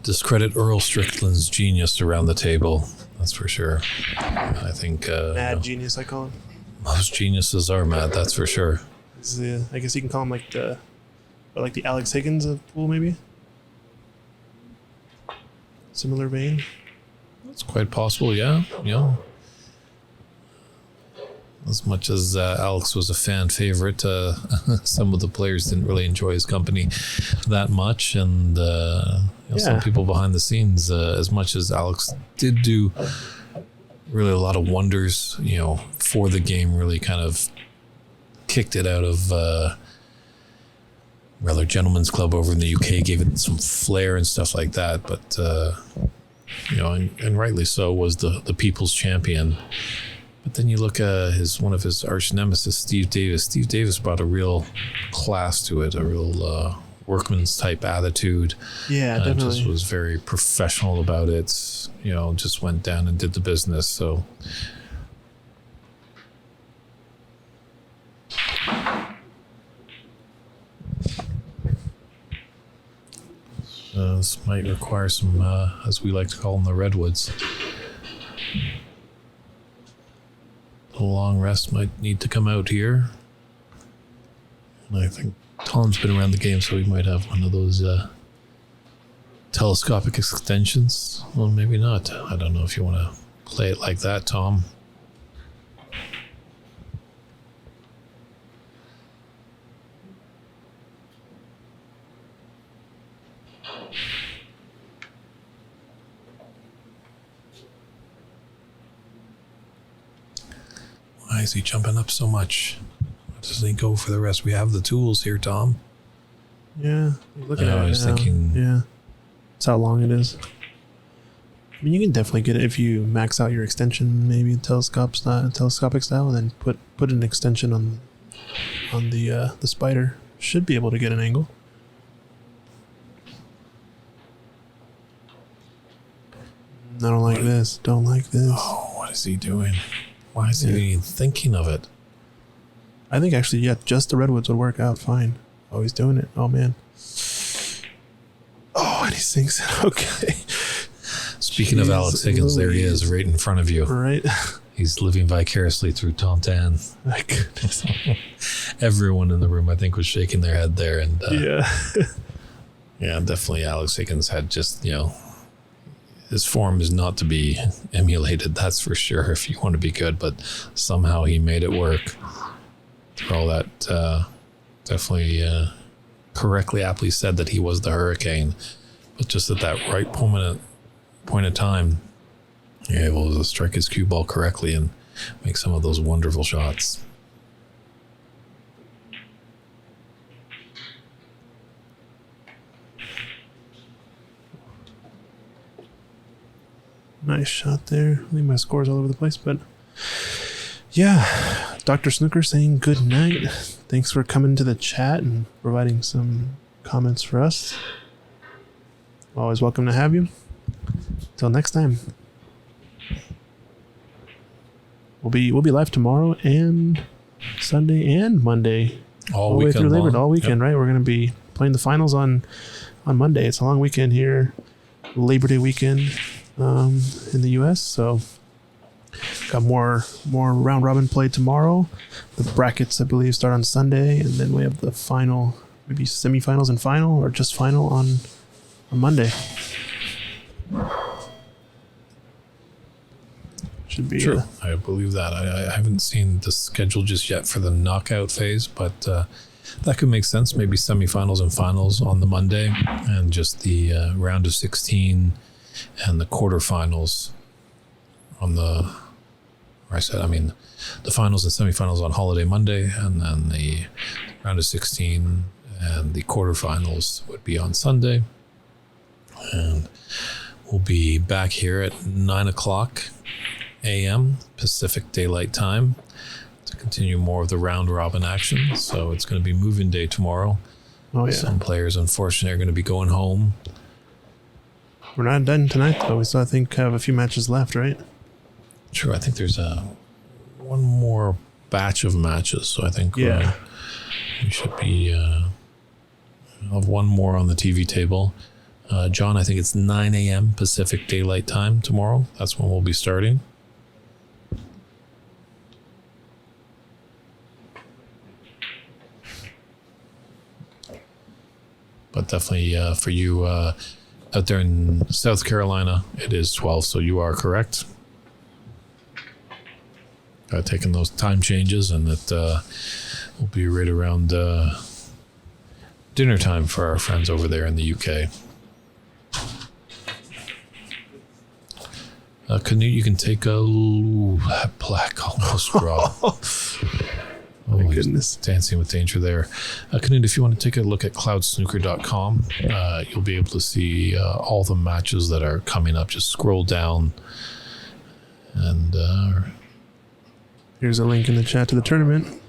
discredit Earl Strickland's genius around the table. That's for sure. I think Mad genius, I call him. most geniuses are mad. That's for sure. I guess you can call him like the Alex Higgins of pool, maybe. Similar vein. It's quite possible. Yeah. As much as Alex was a fan favorite, some of the players didn't really enjoy his company that much. And some people behind the scenes, as much as Alex did do really a lot of wonders, for the game, really kind of kicked it out of rather gentlemen's club over in the UK, gave it some flair and stuff like that. But, and rightly so, was the people's champion. But then you look at one of his arch nemesis, Steve Davis. Steve Davis brought a real class to it, a real workman's type attitude. Yeah, definitely. Just was very professional about it. Just went down and did the business. So, this might require some, as we like to call them, the redwoods. A long rest might need to come out here. And I think Tom's been around the game, so he might have one of those telescopic extensions. Well, maybe not. I don't know if you want to play it like that, Tom. Why is he jumping up so much? Why doesn't he go for the rest? We have the tools here, Tom. Yeah, looking at it. I was thinking. Yeah, that's how long it is. I mean, you can definitely get it if you max out your extension, maybe telescopic style, and then put an extension on the spider. Should be able to get an angle. I don't like this. Don't like this. Oh, what is he doing? Why is he even thinking of it? I think actually, just the redwoods would work out fine. Oh, he's doing it. Oh, man. Oh, and he sinks it. Okay. Speaking of Alex Higgins, there he is, right in front of you. Right. He's living vicariously through Tom Tan. My goodness. Everyone in the room, I think, was shaking their head there. And yeah. Yeah, definitely Alex Higgins had just, his form is not to be emulated, that's for sure, if you want to be good, but somehow he made it work. For all that, definitely correctly, aptly said that he was the hurricane, but just at that right point of time, you're able to strike his cue ball correctly and make some of those wonderful shots. Nice shot there. I think my score's all over the place, but yeah, Dr. Snooker saying good night. Thanks for coming to the chat and providing some comments for us. Always welcome to have you. Till next time. We'll be live tomorrow and Sunday and Monday. All the way weekend through Labor Day, all Yep. weekend, right? We're going to be playing the finals on Monday. It's a long weekend here. Labor Day weekend in the US, so got more round robin play tomorrow. The brackets, I believe, start on Sunday, and then we have the final, maybe semifinals and final, or just final on Monday. Should be True. I believe that. I haven't seen the schedule just yet for the knockout phase, but that could make sense. Maybe semifinals and finals on the Monday, and just the round of 16 and the quarterfinals on the the finals and semifinals on holiday Monday, and then the round of 16 and the quarterfinals would be on Sunday. And we'll be back here at 9 o'clock a.m. Pacific Daylight Time to continue more of the round robin action. So it's going to be move-in day tomorrow. Oh, yeah. Some players, unfortunately, are going to be going home. We're not done tonight, though. We still, I think, have a few matches left, right? True. I think there's one more batch of matches. So I think we should be have one more on the TV table. John, I think it's 9 a.m. Pacific Daylight Time tomorrow. That's when we'll be starting. But definitely for you out there in South Carolina, it is 12, so you are correct. Taking those time changes, and it will be right around dinner time for our friends over there in the UK. Canute, you can take a black almost raw. Oh my goodness. Dancing with danger there. Canute, if you want to take a look at cloudsnooker.com, you'll be able to see all the matches that are coming up. Just scroll down and here's a link in the chat to the tournament.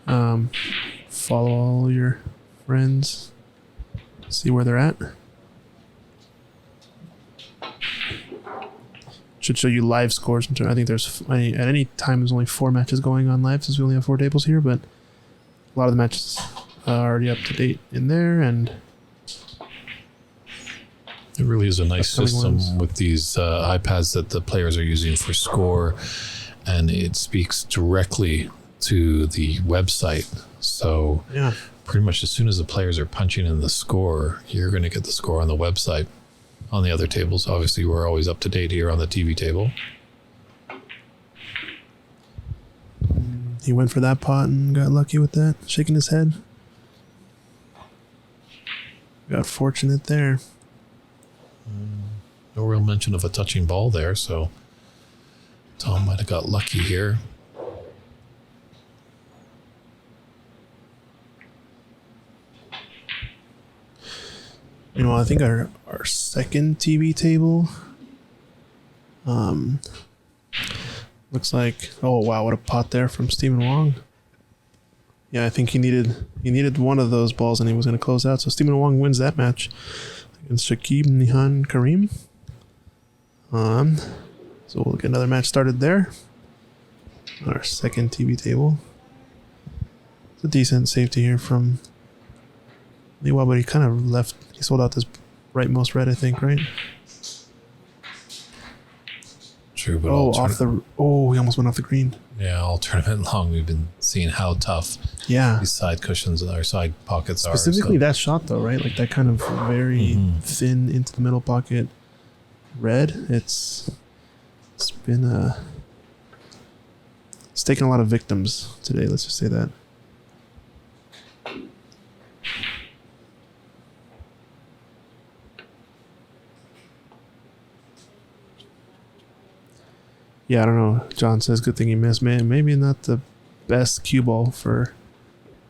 Follow all your friends. See where they're at. Should show you live scores. I think there's at any time there's only 4 matches going on live since we only have 4 tables here, but a lot of the matches are already up to date in there, and it really is a nice system with these iPads that the players are using for score, and it speaks directly to the website. So pretty much as soon as the players are punching in the score, you're going to get the score on the website. On the other tables, obviously, we're always up to date here on the TV table. He went for that pot and got lucky with that, shaking his head. Got fortunate there. No real mention of a touching ball there, so Tom might have got lucky here. I think our second TV table looks like, oh wow, what a pot there from Stephen Wong. Yeah, I think he needed one of those balls and he was going to close out. So Stephen Wong wins that match against Shakib Nihan Karim. So we'll get another match started there. Our second TV table. It's a decent safety here from Lihua, but he kind of left. He sold out this rightmost red, I think, right? True, but he almost went off the green. Yeah, all tournament long we've been seeing how tough these side cushions and our side pockets are. Specifically that shot though, right? Like that kind of very thin into the middle pocket red. It's been it's taken a lot of victims today, let's just say that. Yeah, I don't know. John says good thing he missed. Man, maybe not the best cue ball for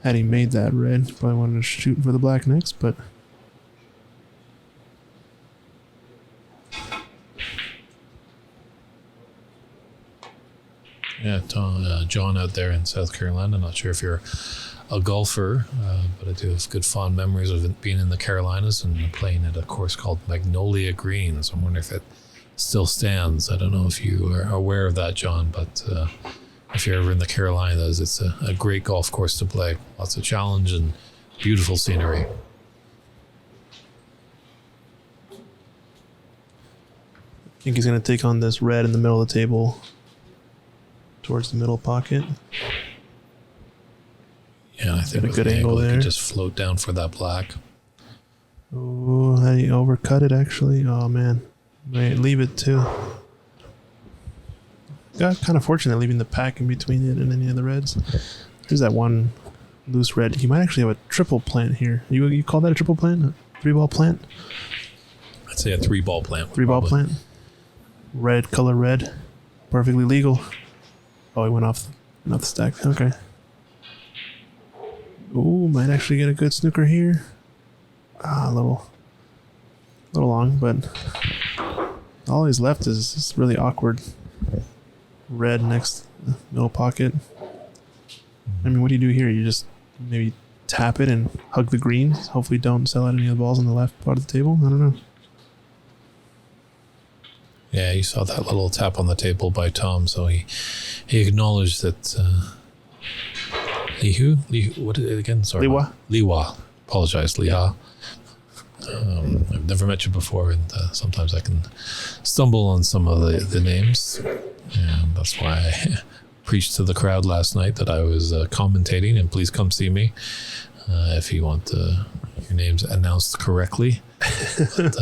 had he made that red. Probably wanted to shoot for the black next, but yeah, John out there in South Carolina. Not sure if you're a golfer, but I do have good fond memories of being in the Carolinas and playing at a course called Magnolia Greens. I'm wondering if it still stands. I don't know if you are aware of that, John, but if you're ever in the Carolinas, it's a great golf course to play. Lots of challenge and beautiful scenery. I think he's going to take on this red in the middle of the table towards the middle pocket. Yeah, I think a good angle there. Could just float down for that black. Oh, he overcut it actually. Oh man. Right, leave it too. Got kind of fortunate leaving the pack in between it and any of the reds. There's that one loose red. He might actually have a triple plant here. You call that a triple plant? A 3-ball plant? I'd say a 3-ball plant. 3-ball plant. Red, color red. Perfectly legal. Oh, he went off the stack. Okay. Ooh, might actually get a good snooker here. A little long, but all he's left is this really awkward red next middle pocket. I mean, what do you do here? You just maybe tap it and hug the green. Hopefully don't sell out any of the balls on the left part of the table. I don't know. Yeah, you saw that little tap on the table by Tom, so he acknowledged that Lihu, what is it again? Sorry. Lihua. Apologize, Liha. I've never met you before, and sometimes I can stumble on some of the names. And that's why I preached to the crowd last night that I was commentating, and please come see me if you want your names announced correctly. But,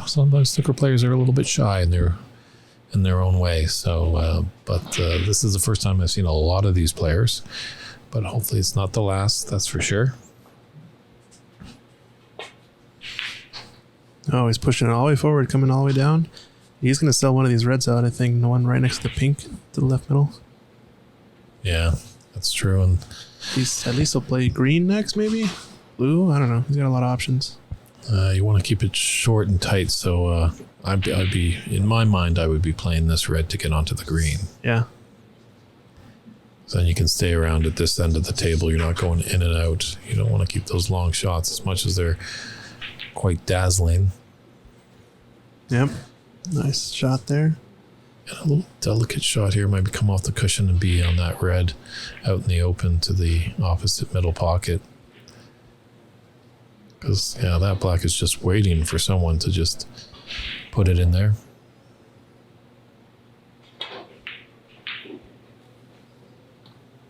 sometimes snooker players are a little bit shy in their own way. So, but this is the first time I've seen a lot of these players. But hopefully it's not the last, that's for sure. Oh, he's pushing it all the way forward, coming all the way down. He's going to sell one of these reds out, I think. The one right next to the pink to the left middle. Yeah, that's true. And at least he'll play green next, maybe? Blue? I don't know. He's got a lot of options. You want to keep it short and tight, so I'd be in my mind, I would be playing this red to get onto the green. Yeah. So then you can stay around at this end of the table. You're not going in and out. You don't want to keep those long shots as much as they're quite dazzling. Yep. Nice shot there. And a little delicate shot here might come off the cushion and be on that red out in the open to the opposite middle pocket. Because, yeah, that black is just waiting for someone to just put it in there.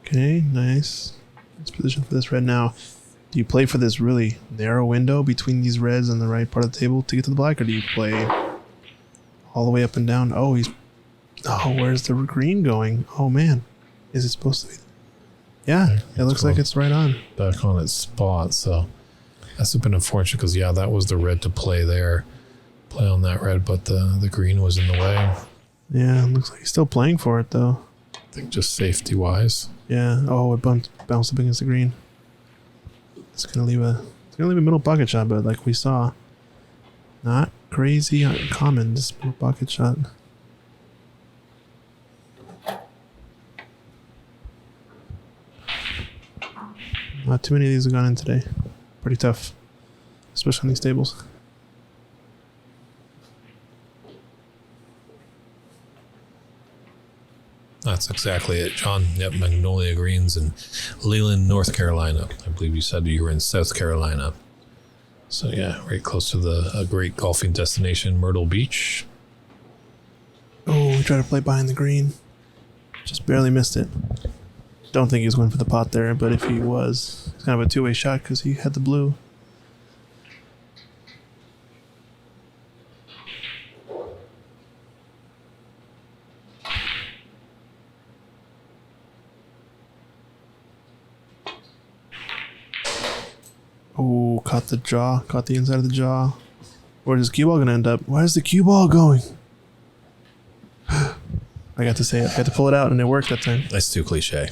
Okay, nice. Nice position for this red now. Do you play for this really narrow window between these reds and the right part of the table to get to the black, or do you play all the way up and down? Oh, where's the green going? Oh, man. Is it supposed to be? Yeah, it looks like it's right on. Back on its spot, so that's a bit unfortunate because, yeah, that was the red to play there. Play on that red, but the green was in the way. Yeah, it looks like he's still playing for it, though. I think just safety-wise. Yeah. Oh, it bounced up against the green. It's gonna leave a middle pocket shot, but like we saw, not crazy uncommon, this middle pocket shot. Not too many of these have gone in today. Pretty tough, especially on these tables. That's exactly it, John. Yep, Magnolia Greens in Leland, North Carolina. I believe you said you were in South Carolina. So yeah, right close to a great golfing destination, Myrtle Beach. Oh, we tried to play behind the green. Just barely missed it. Don't think he was going for the pot there, but if he was, it's kind of a two-way shot because he had the blue. Oh, caught the jaw. Caught the inside of the jaw. Where's his cue ball going to end up? Where's the cue ball going? I got to say it. I had to pull it out, and it worked that time. That's too cliche.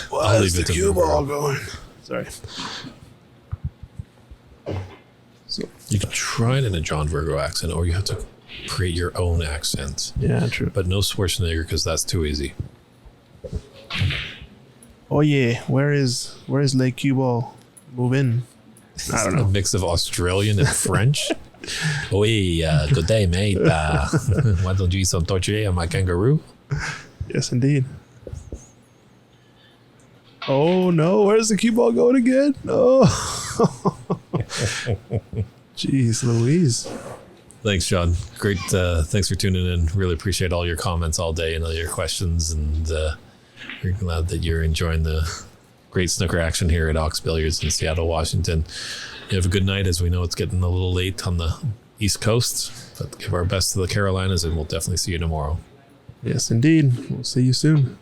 Where's the cue ball going? Sorry. So you can try it in a John Virgo accent, or you have to create your own accent. Yeah, true. But no Schwarzenegger, because that's too easy. Oh yeah, where is Le Cue Ball? Move in. I don't know. A mix of Australian and French. Oui, good day, mate. Why don't you eat some tortilla, my kangaroo? Yes, indeed. Oh no, where's the cue ball going again? Oh. Jeez Louise. Thanks, John. Great. Thanks for tuning in. Really appreciate all your comments all day and all your questions. And we're glad that you're enjoying the great snooker action here at Ox Billiards in Seattle, Washington. You have a good night, as we know it's getting a little late on the East Coast. But give our best to the Carolinas, and we'll definitely see you tomorrow. Yes, indeed. We'll see you soon.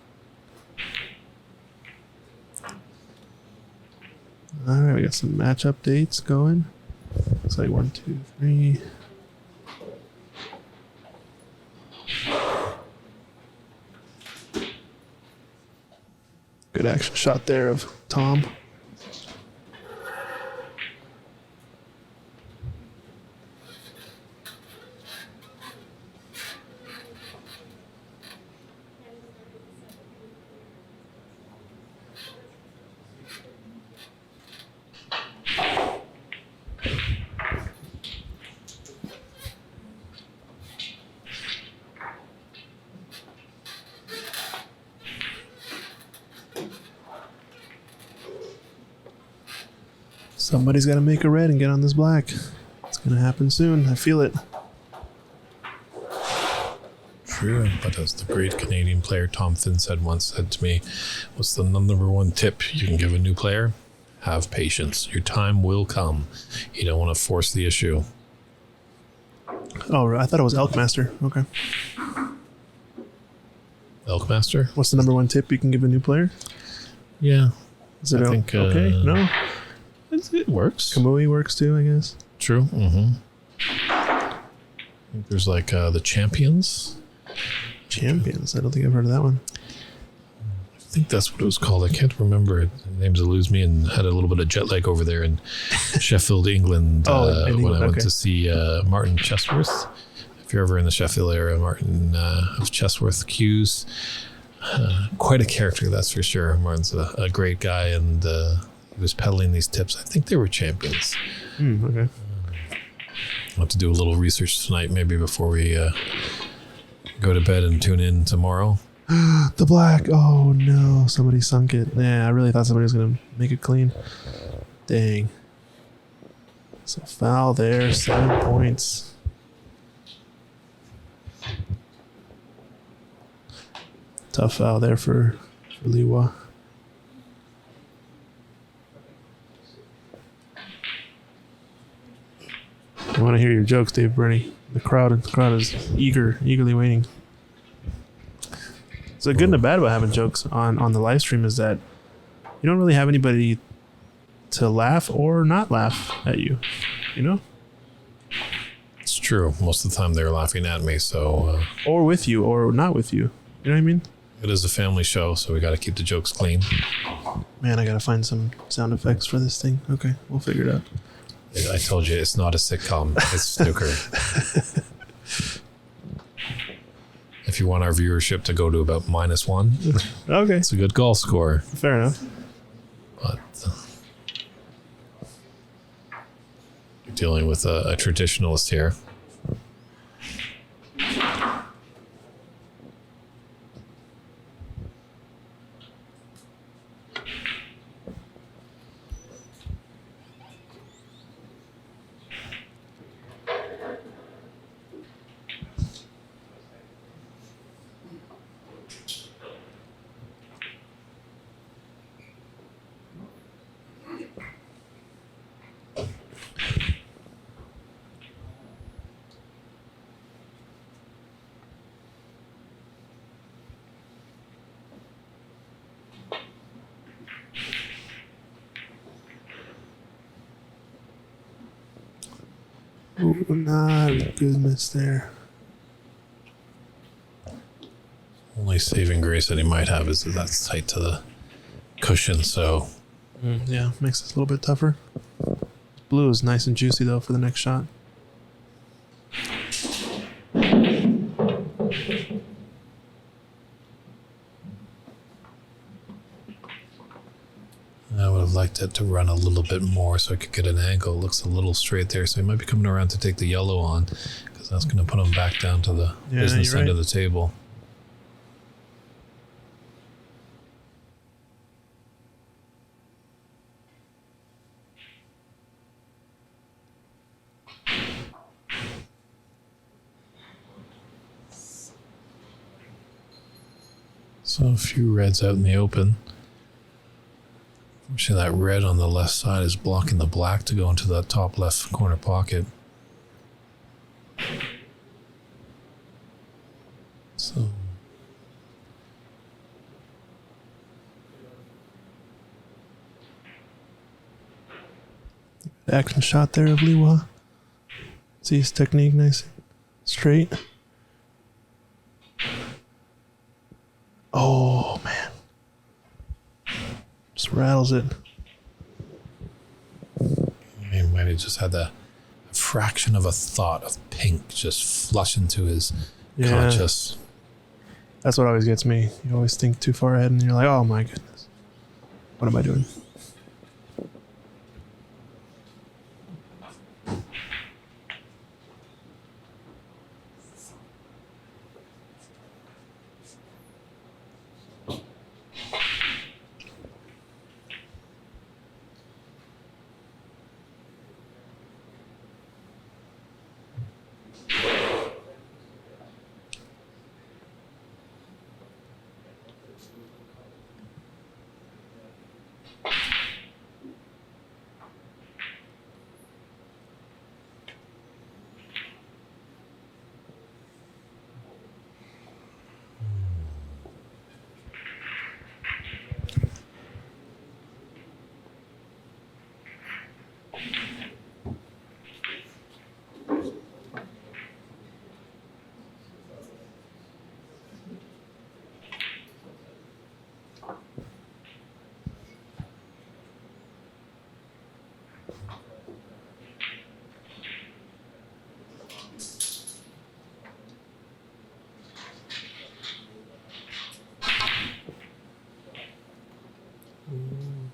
All right, we got some match updates going. Looks like 1, 2, 3. action shot there of Tom. Somebody's got to make a red and get on this black. It's going to happen soon. I feel it. True, but as the great Canadian player Tom Finn said to me, what's the number one tip you can give a new player? Have patience. Your time will come. You don't want to force the issue. Oh, I thought it was Elkmaster. Okay. Elkmaster? What's the number one tip you can give a new player? Yeah. Is it okay? No? It works. Kamui works too, I guess. True. Mm-hmm. I think there's like the Champions. Champions? I don't think I've heard of that one. I think that's what it was called. I can't remember it. The names elude me, and had a little bit of jet lag over there in Sheffield, England, when I went to see Martin Chesworth. If you're ever in the Sheffield area, Martin of Chesworth Hughes. Quite a character, that's for sure. Martin's a great guy, and he was peddling these tips. I think they were Champions. Okay. I'll have to do a little research tonight, maybe before we go to bed and tune in tomorrow. The black. Oh no, somebody sunk it. Yeah, I really thought somebody was going to make it clean. Dang. So foul there, 7 points. Tough foul there for Lihua. I want to hear your jokes, Dave Burney. The crowd is eagerly waiting. So the good and the bad about having jokes on the live stream is that you don't really have anybody to laugh or not laugh at you. You know? It's true. Most of the time they're laughing at me, so... or with you, or not with you. You know what I mean? It is a family show, so we got to keep the jokes clean. Man, I got to find some sound effects for this thing. Okay, we'll figure it out. I told you, it's not a sitcom. It's snooker. If you want our viewership to go to about -1, okay, it's a good goal score. Fair enough. But you're dealing with a traditionalist here. Ooh, not a good miss there. Only saving grace that he might have is that that's tight to the cushion, so... Yeah, makes it a little bit tougher. Blue is nice and juicy, though, for the next shot. I would have liked it to run a little bit more so I could get an angle. It looks a little straight there, so he might be coming around to take the yellow on, because that's going to put him back down to the business end of the table. So a few reds out in the open. Actually, that red on the left side is blocking the black to go into that top left corner pocket. So... action shot there of Lihua. See his technique, nice, straight. Oh man! nails it. He might have just had a fraction of a thought of pink just flush into his conscious. That's what always gets me. You always think too far ahead and you're like, oh my goodness. What am I doing?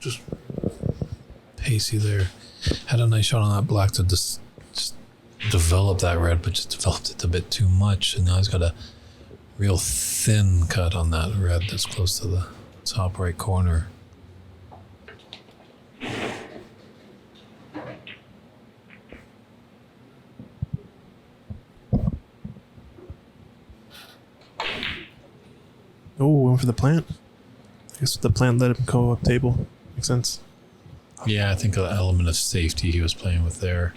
Just pacey there. Had a nice shot on that black to just develop that red, but just developed it a bit too much. And now he's got a real thin cut on that red that's close to the top right corner. Oh, went for the plant. I guess the plant let him go up table. Makes sense. Yeah, I think an element of safety he was playing with there.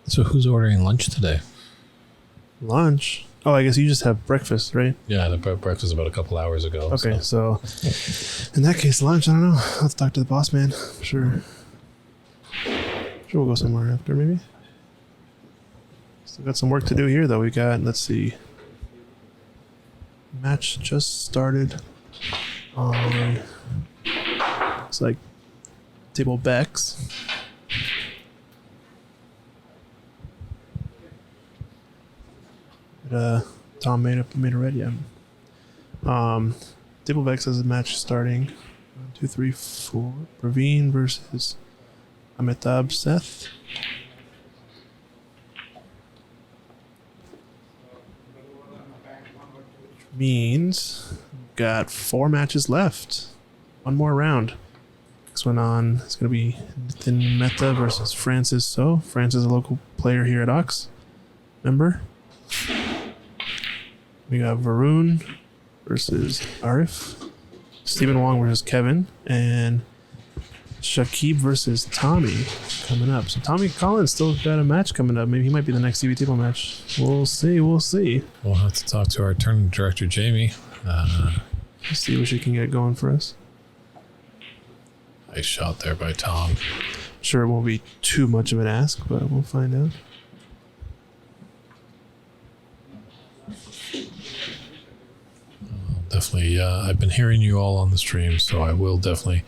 So who's ordering lunch today? Lunch? Oh, I guess you just have breakfast, right? Yeah, the breakfast about a couple hours ago. Okay, so in that case, lunch, I don't know. I'll have to talk to the boss man. Sure we'll go somewhere after, maybe. Still got some work to do here, though. We got, let's see. Match just started on, looks like table Bex. Tom made a red, yeah. Table Vex has a match starting. 1, 2, 3, 4. Praveen versus Amitabh Seth. Which means we've got 4 matches left. One more round. Next one on is going to be Nitin Mehta versus Francis So. Francis is a local player here at Ox. Member. We got Varun versus Arif. Stephen Wong versus Kevin. And Shakib versus Tommy coming up. So Tommy Collins still got a match coming up. Maybe he might be the next TV table match. We'll see. We'll have to talk to our tournament director, Jamie. See what she can get going for us. Nice shot there by Tom. Sure, it won't be too much of an ask, but we'll find out. Definitely, I've been hearing you all on the stream, so I will definitely,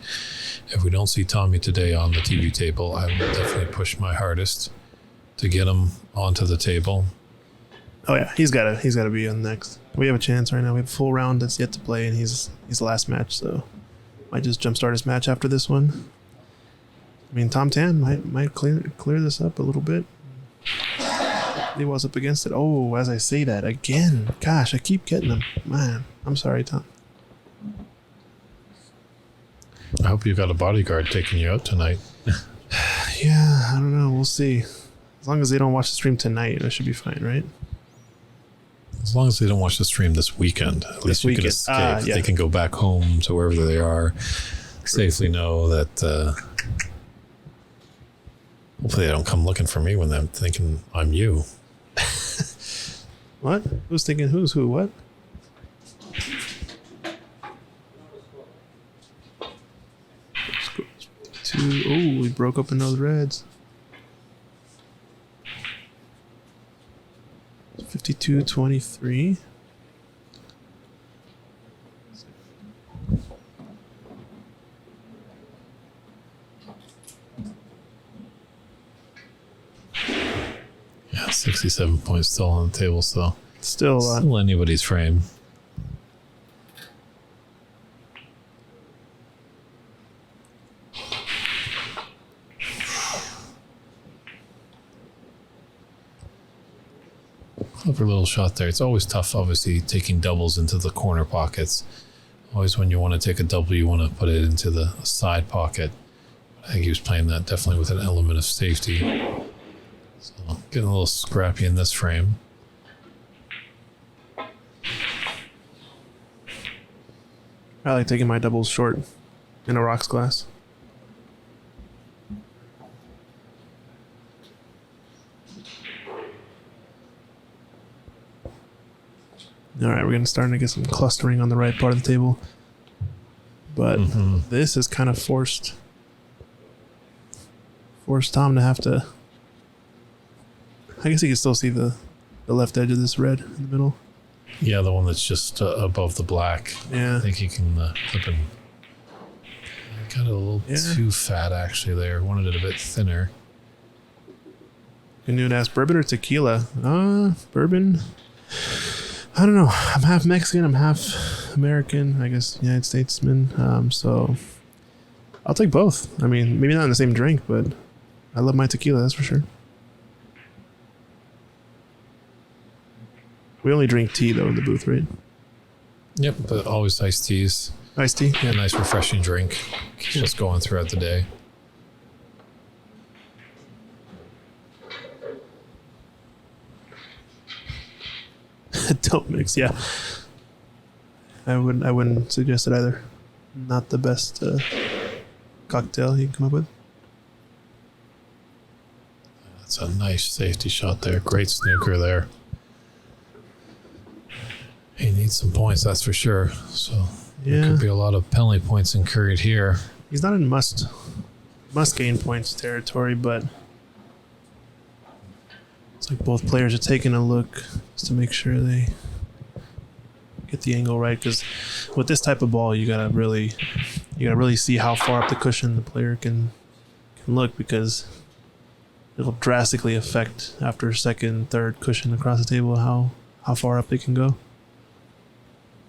if we don't see Tommy today on the TV table, I will definitely push my hardest to get him onto the table. Oh yeah, he's gotta be on next. We have a chance right now. We have a full round that's yet to play, and he's the last match, so might just jumpstart his match after this one. I mean, Tom Tan might clear this up a little bit. He was up against it. Oh, as I say that again, gosh, I keep getting them. Man, I'm sorry, Tom. I hope you got a bodyguard taking you out tonight. Yeah, I don't know. We'll see. As long as they don't watch the stream tonight, it should be fine, right? As long as they don't watch the stream this weekend, at least you can escape. Yeah. They can go back home to wherever they are, safely know that. Hopefully, they don't come looking for me when they're thinking I'm you. What? Who's thinking who's who? What? 52. Oh, we broke up in those reds. 52-23. Yeah, 67 points still on the table, so Still anybody's frame. Clever little shot there. It's always tough, obviously, taking doubles into the corner pockets. Always when you want to take a double, you want to put it into the side pocket. I think he was playing that definitely with an element of safety. So getting a little scrappy in this frame. I like taking my doubles short in a rocks glass. All right, we're starting to get some clustering on the right part of the table. But this is kind of forced Tom to have to... I guess you can still see the left edge of this red in the middle. Yeah, the one that's just above the black. Yeah. I think he can flip and... Got it a little too fat, actually, there. Wanted it a bit thinner. Can you ask bourbon or tequila? Bourbon... I don't know. I'm half Mexican. I'm half American. I guess United Statesman. So I'll take both. I mean, maybe not in the same drink, but I love my tequila. That's for sure. We only drink tea though in the booth, right? Yep, but always iced teas. Iced tea. Yeah, nice refreshing drink. Keeps us going throughout the day. Don't mix. Yeah. I wouldn't suggest it either. Not the best cocktail you can come up with. That's a nice safety shot there. Great snooker there. He needs some points, that's for sure. So there could be a lot of penalty points incurred here. He's not in must gain points territory, but it's like both players are taking a look just to make sure they get the angle right. Because with this type of ball, you gotta really see how far up the cushion the player can look, because it'll drastically affect after second, third cushion across the table how far up they can go.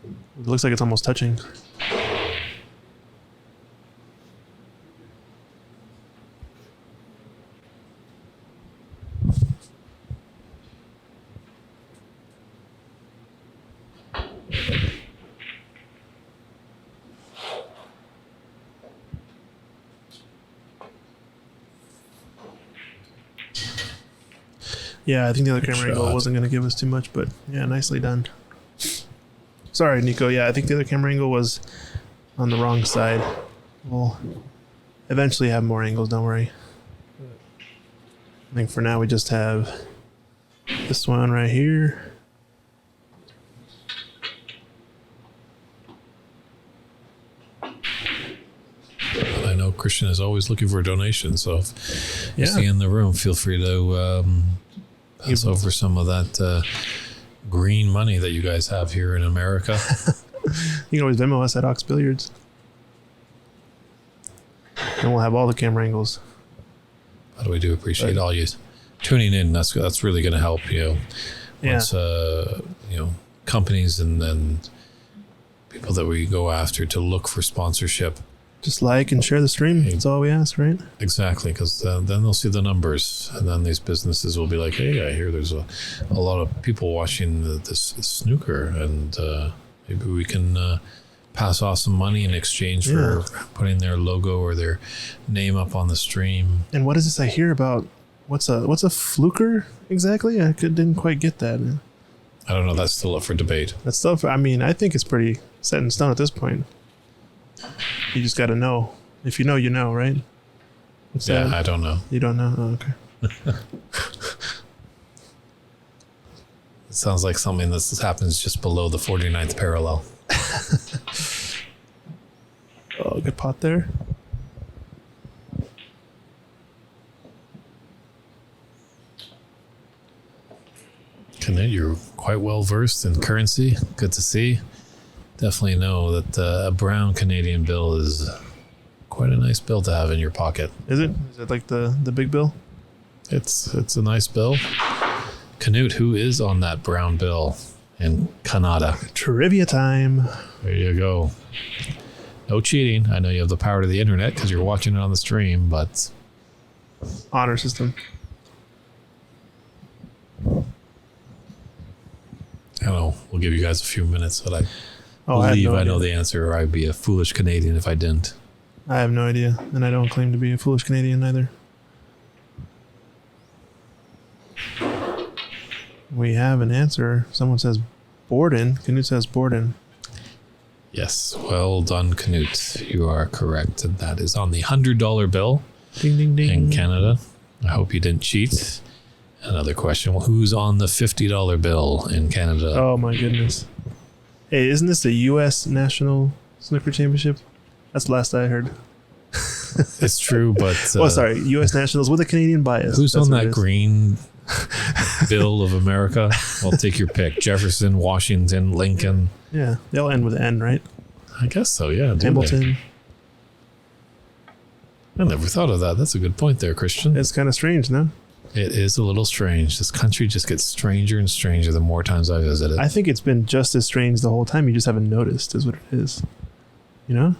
It looks like it's almost touching. Yeah, I think the other camera angle wasn't going to give us too much, but yeah, nicely done. Sorry, Nico. Yeah, I think the other camera angle was on the wrong side. We'll eventually have more angles, don't worry. I think for now we just have this one right here. I know Christian is always looking for donations, so if you see in the room, feel free to pass over some of that green money that you guys have here in America. You can always Venmo us at Ox Billiards. And we'll have all the camera angles. But we do appreciate all you tuning in. That's really going to help, you know. Once, you know, companies and people that we go after to look for sponsorship. Just like and share the stream. That's all we ask, right? Exactly, because then they'll see the numbers, and then these businesses will be like, "Hey, I hear there's a lot of people watching this snooker, and maybe we can pass off some money in exchange for putting their logo or their name up on the stream." And what is this I hear about? What's a fluker exactly? I didn't quite get that. I don't know. That's still up for debate. That's still. I mean, I think it's pretty set in stone at this point. You just got to know. If you know, you know, right? What's that? I don't know. You don't know? Oh, okay. It sounds like something that happens just below the 49th parallel. Oh, good pot there. Yeah, you're quite well versed in currency. Good to see. Definitely know that a brown Canadian bill is quite a nice bill to have in your pocket. Is it? Is it like the big bill? It's a nice bill. Canute, who is on that brown bill in Canada? Trivia time. There you go. No cheating. I know you have the power to the internet because you're watching it on the stream, but Honor system. I don't know. We'll give you guys a few minutes, but I I believe have no I know idea. the answer, or I'd be a foolish Canadian if I didn't. I have no idea, and I don't claim to be a foolish Canadian either. We have an answer. Someone says Borden. Canute says Borden. Yes, well done, Canute. You are correct, and that is on the $100 bill Ding, ding, ding. in Canada. I hope you didn't cheat. Another question: well, who's on the $50 bill in Canada? Oh my goodness. Hey, isn't this the U.S. National Snooker Championship? That's the last I heard. It's true, but sorry, U.S. Nationals with a Canadian bias. who's That's on what it that is. green bill of America? Well, take your pick: Jefferson, Washington, Lincoln. Yeah, they all end with N, right? I guess so. Yeah, do they? Hamilton. I never thought of that. That's a good point there, Christian. It's kind of strange, no? It is a little strange. This country just gets stranger and stranger the more times I visit it. I think it's been just as strange the whole time. You just haven't noticed, is what it is. You know?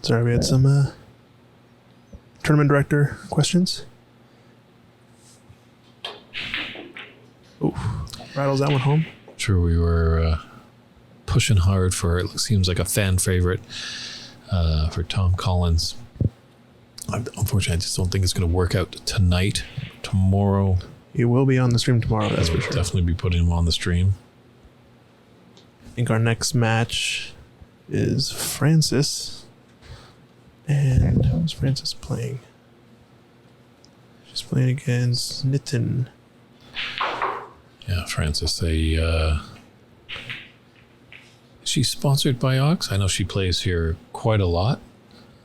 Sorry, we had some tournament director questions. Ooh, rattles that one home. Sure, we were pushing hard for it. Seems like a fan favorite for Tom Collins. Unfortunately, I just don't think it's going to work out tonight. Tomorrow, He will be on the stream tomorrow, that's we'll for sure. definitely be putting him on the stream. I think our next match is Francis. And who's Francis playing? She's playing against Nitin. Yeah, Francis. She's sponsored by Ox. I know she plays here quite a lot.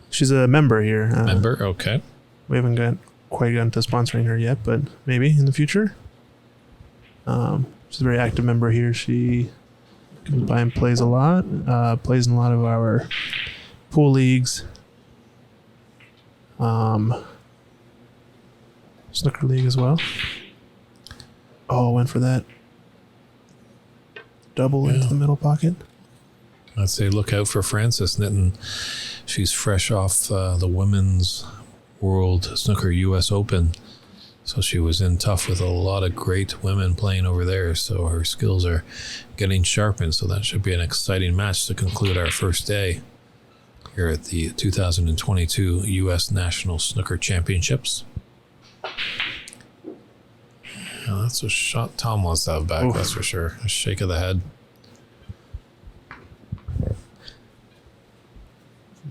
She's a member here. Member, okay. We haven't quite gotten to sponsoring her yet, but maybe in the future. She's a very active member here. She comes by and plays a lot. Plays in a lot of our pool leagues. Snooker league as well. Oh, went for that double into the middle pocket. I'd say look out for Frances Nitton. She's fresh off the Women's World Snooker US Open. So she was in tough with a lot of great women playing over there. So her skills are getting sharpened. So that should be an exciting match to conclude our first day here at the 2022 U.S. National Snooker Championships. Yeah, that's a shot Tom wants to have back, Oof. that's for sure. A shake of the head.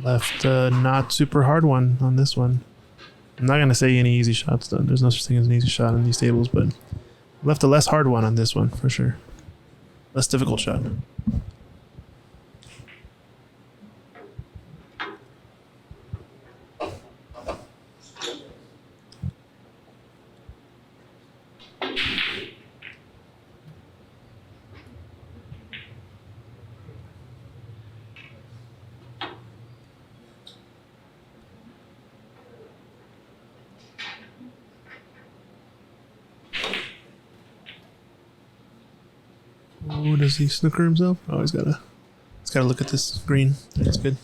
Left not super hard one on this one. I'm not going to say any easy shots, though. There's no such thing as an easy shot on these tables, but left a less hard one on this one, for sure. Less difficult shot. Oh, does he snooker himself? Oh, he's gotta look at this green. That's good.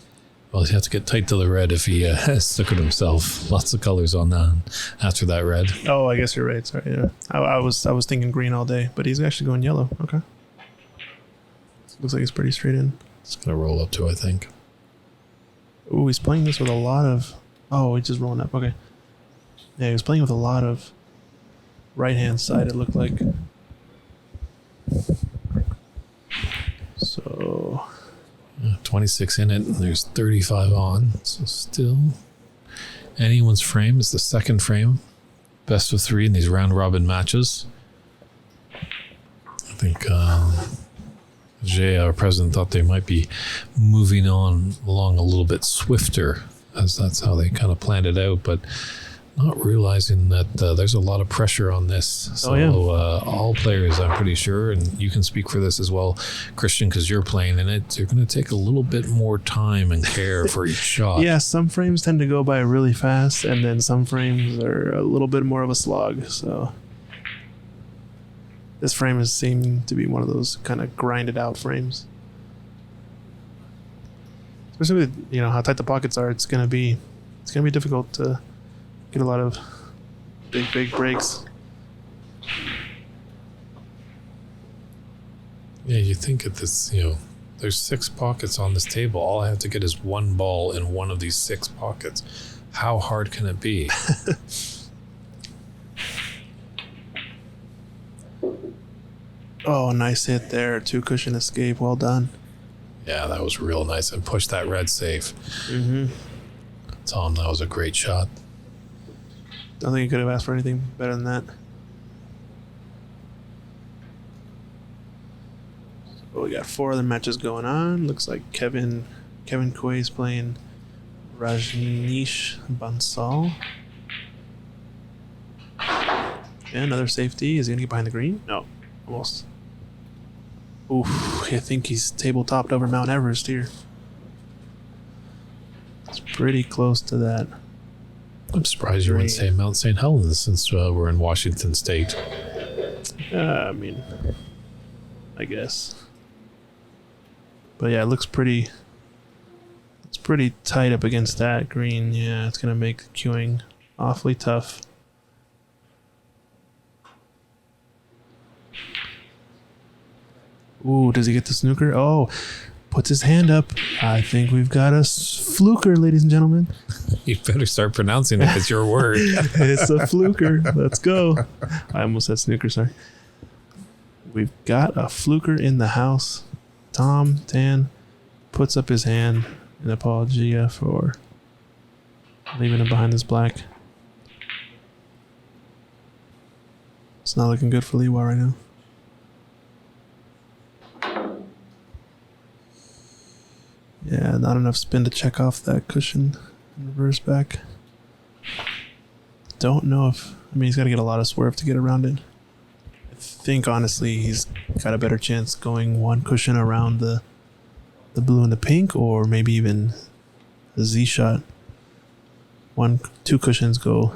Well, he has to get tight to the red if he snookered himself. Lots of colors on that after that red. Oh, I guess you're right. Sorry. Yeah. I was thinking green all day, but he's actually going yellow. Okay. Looks like he's pretty straight in. It's going to roll up to, I think. Ooh, he's playing this with a lot of... Oh, he's just rolling up. Okay. Yeah, he was playing with a lot of right-hand side, it looked like. So... 26 in it, and there's 35 on. So still, anyone's frame is the second frame. Best of 3 in these round-robin matches. I think Jay, our president, thought they might be moving on along a little bit swifter, as that's how they kind of planned it out, but not realizing that there's a lot of pressure on this. So all players, I'm pretty sure, and you can speak for this as well, Christian, because you're playing in it, you're going to take a little bit more time and care for each shot. Yeah, some frames tend to go by really fast, and then some frames are a little bit more of a slog. So this frame is seeming to be one of those kind of grinded out frames. Especially with, how tight the pockets are, it's gonna be difficult to get a lot of big breaks. Yeah, you think at this, there's 6 pockets on this table. All I have to get is one ball in one of these 6 pockets. How hard can it be? Oh, nice hit there. 2 cushion escape. Well done. Yeah, that was real nice, and pushed that red safe. Mm-hmm. Tom, that was a great shot. Don't think you could have asked for anything better than that. So we got 4 other matches going on. Looks like Kevin Kuei's playing Rajneesh Bansal. Yeah, another safety. Is he gonna get behind the green? No, almost. Oof, I think he's table-topped over Mount Everest here. It's pretty close to that. I'm surprised you wouldn't say Mount St. Helens since we're in Washington State. I guess. But yeah, it looks pretty... It's pretty tight up against that green. Yeah, it's going to make queuing awfully tough. Ooh, does he get the snooker? Oh, puts his hand up. I think we've got a fluker, ladies and gentlemen. You better start pronouncing it. It's your word. It's a fluker. Let's go. I almost said snooker, sorry. We've got a fluker in the house. Tom Tan puts up his hand in apologia for leaving him behind this black. It's not looking good for Lihua right now. Yeah, not enough spin to check off that cushion and reverse back. Don't know if... he's got to get a lot of swerve to get around it. I think, honestly, he's got a better chance going 1 cushion around the blue and the pink, or maybe even a Z shot. 2 cushions go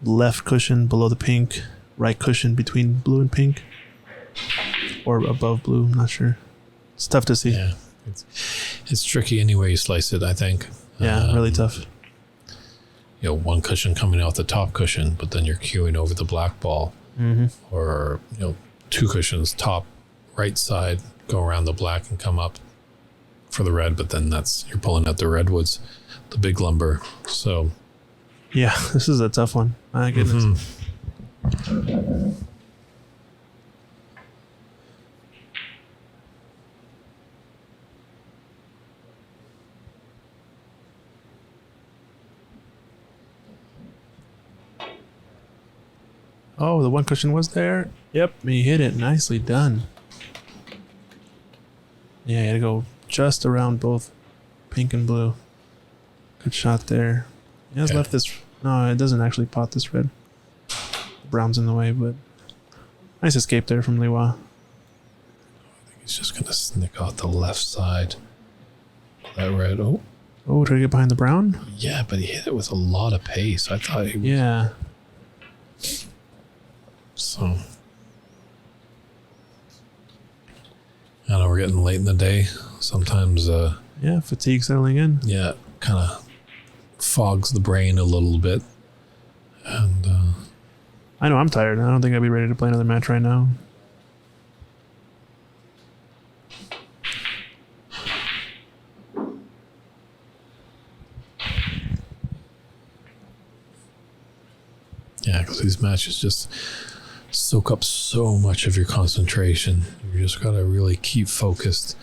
left cushion below the pink, right cushion between blue and pink, or above blue, I'm not sure. It's tough to see. Yeah. It's tricky any way you slice it, I think. Yeah, really tough. 1 cushion coming off the top cushion, but then you're queuing over the black ball. Mm-hmm. Or, 2 cushions, top right side, go around the black and come up for the red, but then you're pulling out the redwoods, the big lumber. So, yeah, this is a tough one. My goodness. Mm-hmm. Oh, the 1 cushion was there. Yep, he hit it. Nicely done. Yeah, you had to go just around both pink and blue. Good shot there. He has left this... No, it doesn't actually pot this red. The brown's in the way, but... Nice escape there from Lihua. I think he's just going to snick off the left side. That red. Oh, try to get behind the brown? yeah, but he hit it with a lot of pace. I thought he was... Yeah. So, I know we're getting late in the day. Sometimes, fatigue settling in. yeah, kind of fogs the brain a little bit. And I know I'm tired. I don't think I'd be ready to play another match right now. yeah, because these matches just soak up so much of your concentration. You just got to really keep focused.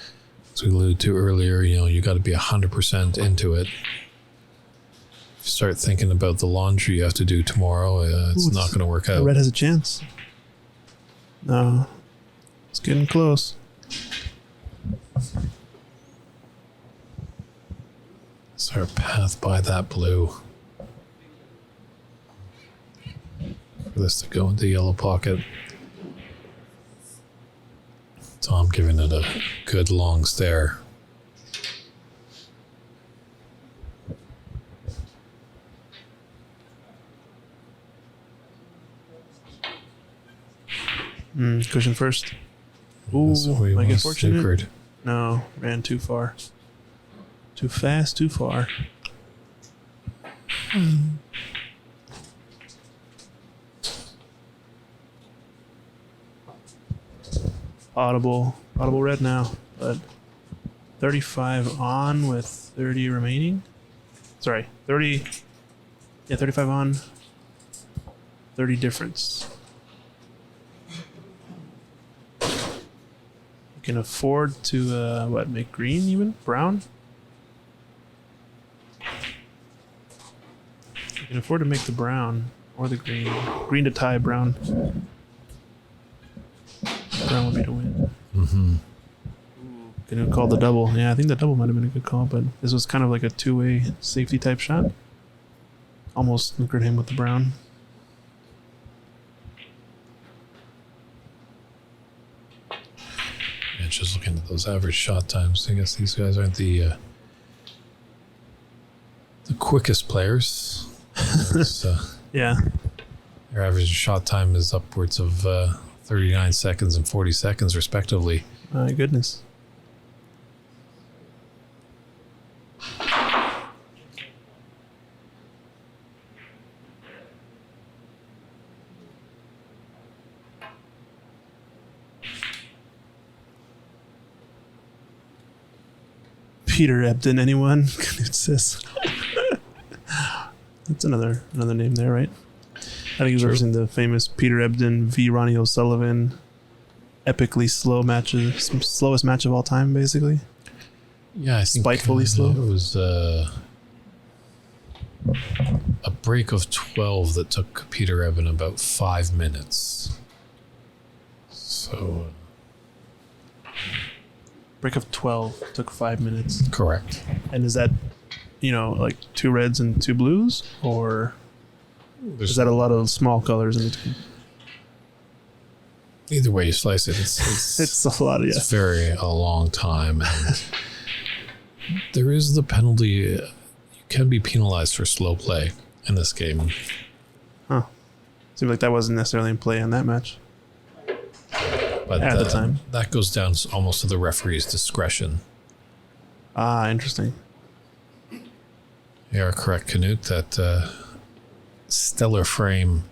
As we alluded to earlier, you got to be 100% into it. If you start thinking about the laundry you have to do tomorrow, it's not going to work out. The red has a chance. No. It's getting close. Is there a path by that blue? For this to go into yellow pocket. Tom giving it a good long stare. Cushion first. Ooh, I get fortunate. Snookered. No, ran too far. Too fast, too far. Audible red now, but 35 on with 30 remaining. Sorry, 30. Yeah, 35 on, 30 difference. You can afford to make green even brown. You can afford to make the brown or the green to tie brown. Brown would be to win. Mm-hmm. Gonna call the double. Yeah, I think the double might have been a good call, but this was kind of like a two-way safety type shot. Almost snookered him with the brown. Yeah, just looking at those average shot times, I guess these guys aren't the quickest players. Yeah. Their average shot time is upwards of 39 seconds and 40 seconds, respectively. My goodness. Peter Ebdon, anyone? Knut says. That's another name there, right? I think he's referencing the famous Peter Ebdon v. Ronnie O'Sullivan epically slow matches, slowest match of all time, basically. Yeah, I think spitefully slow. It was a break of 12 that took Peter Ebdon about 5 minutes. So break of 12 took 5 minutes. Correct. And is that, like 2 reds and 2 blues, or is that a lot of small colors in between? Either way you slice it, it's it's a lot. Yeah, it's a long time. And there is the penalty. You can be penalized for slow play in this game. Huh. Seems like that wasn't necessarily in play in that match. But at the time, that goes down almost to the referee's discretion. Ah, interesting. You are correct, Knut, that stellar frame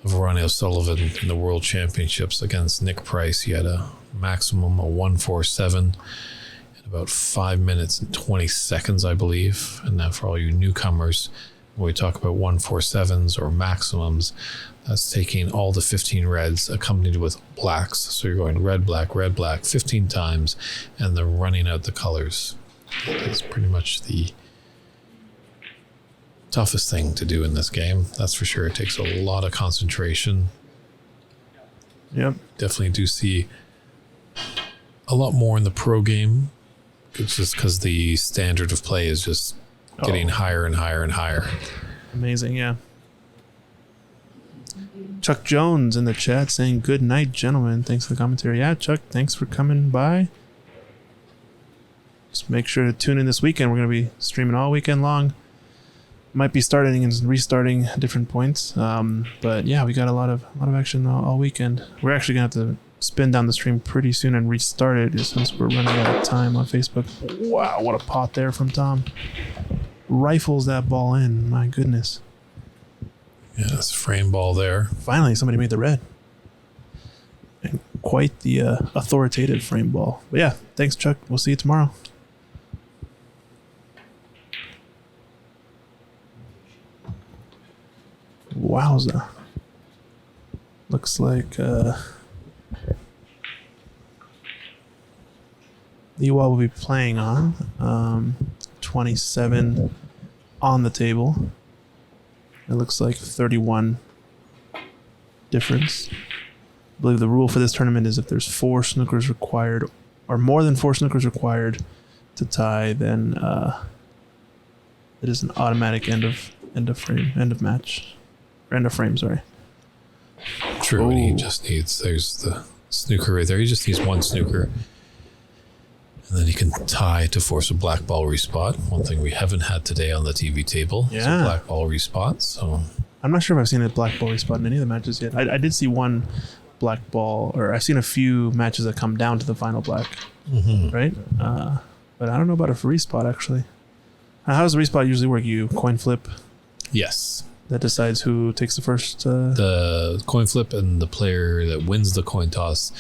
of Ronnie O'Sullivan in the World Championships against Nick Price. He had a maximum of 147 in about 5 minutes and 20 seconds, I believe. And now for all you newcomers, when we talk about 147s or maximums, that's taking all the 15 reds accompanied with blacks. So you're going red, black, 15 times, and then running out the colors. That's pretty much the toughest thing to do in this game. That's for sure. It takes a lot of concentration. Yep. Definitely do see a lot more in the pro game. It's just because the standard of play is just getting higher and higher and higher. Amazing, yeah. Chuck Jones in the chat saying, "Good night, gentlemen. Thanks for the commentary." Yeah, Chuck, thanks for coming by. Just make sure to tune in this weekend. We're going to be streaming all weekend long. Might be starting and restarting at different points. But yeah, we got a lot of action all weekend. We're actually going to have to spin down the stream pretty soon and restart it since we're running out of time on Facebook. Wow, what a pot there from Tom. Rifles that ball in. My goodness. Yeah, it's a frame ball there. Finally, somebody made the red. And quite the authoritative frame ball. But yeah, thanks, Chuck. We'll see you tomorrow. Wowza. Looks like Lihua will be playing on 27 on the table. It looks like 31 difference. I believe the rule for this tournament is if there's 4 snookers required or more than 4 snookers required to tie, then it is an automatic end of match. Or end of frame, sorry. True, and he just needs, there's the snooker right there. He just needs 1 snooker. And then he can tie to force a black ball respot. One thing we haven't had today on the TV table is a black ball respot. So I'm not sure if I've seen a black ball respot in any of the matches yet. I did see one black ball, or I've seen a few matches that come down to the final black, right? But I don't know about a respot, actually. How does the respot usually work? You coin flip? Yes. That decides who takes the first... The coin flip, and the player that wins the coin toss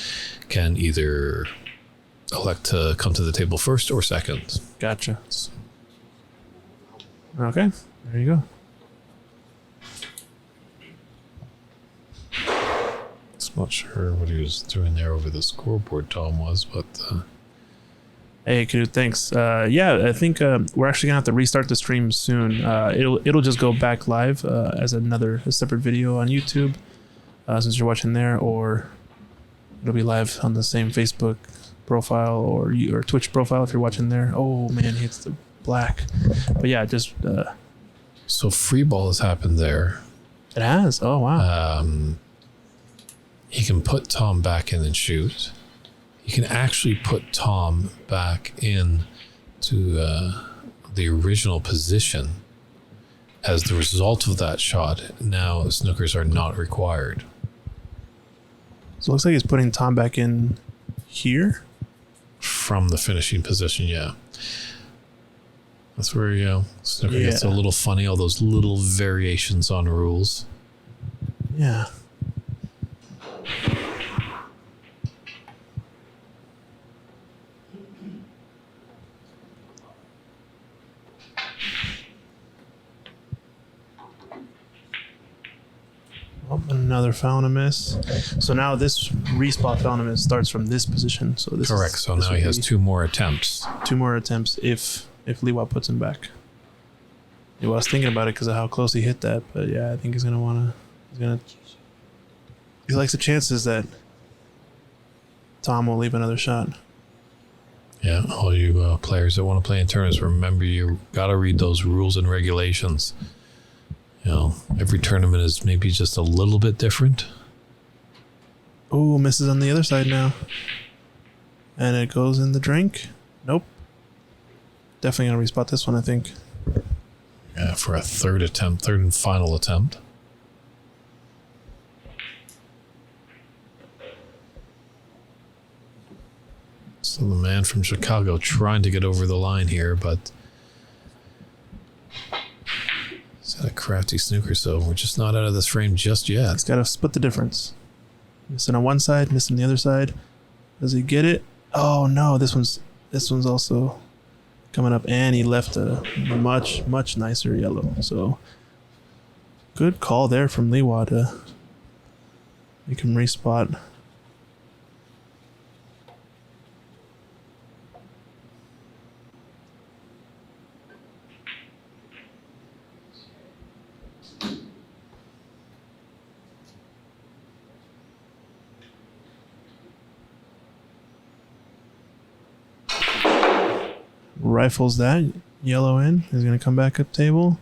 can either elect to come to the table first or second. Gotcha. Okay, there you go. I'm not sure what he was doing there over the scoreboard, Tom was, but... Hey, Kudu, thanks. Yeah, I think we're actually gonna have to restart the stream soon. It'll just go back live as a separate video on YouTube, since you're watching there, or it'll be live on the same Facebook profile or Twitch profile if you're watching there. Oh man, he hits the black. But yeah, just so free ball has happened there. It has. Oh wow. He can put Tom back in and shoot. You can actually put Tom back in to the original position as the result of that shot. Now snookers are not required. So it looks like he's putting Tom back in here? From the finishing position, yeah. That's where, snooker gets a little funny, all those little variations on rules. Yeah. Another foul and a miss. So now this respot foul and a miss starts from this position. So this correct. So now he has 2 more attempts. 2 more attempts if Lihua puts him back. Yeah, well, I was thinking about it because of how close he hit that, but yeah, I think he's gonna wanna. He likes the chances that Tom will leave another shot. Yeah, all you players that want to play in tournaments, remember you gotta read those rules and regulations. Every tournament is maybe just a little bit different. Oh, misses on the other side now. And it goes in the drink. Nope. Definitely gonna respot this one, I think. Yeah, for a third and final attempt. So the man from Chicago trying to get over the line here, but he's got a crafty snooker, so we're just not out of this frame just yet. He's got to split the difference. Missing on one side, missing the other side. Does he get it? Oh no, this one's also coming up, and he left a much nicer yellow. So good call there from Lihua to make him respot. Rifles that yellow in. He's gonna come back up table.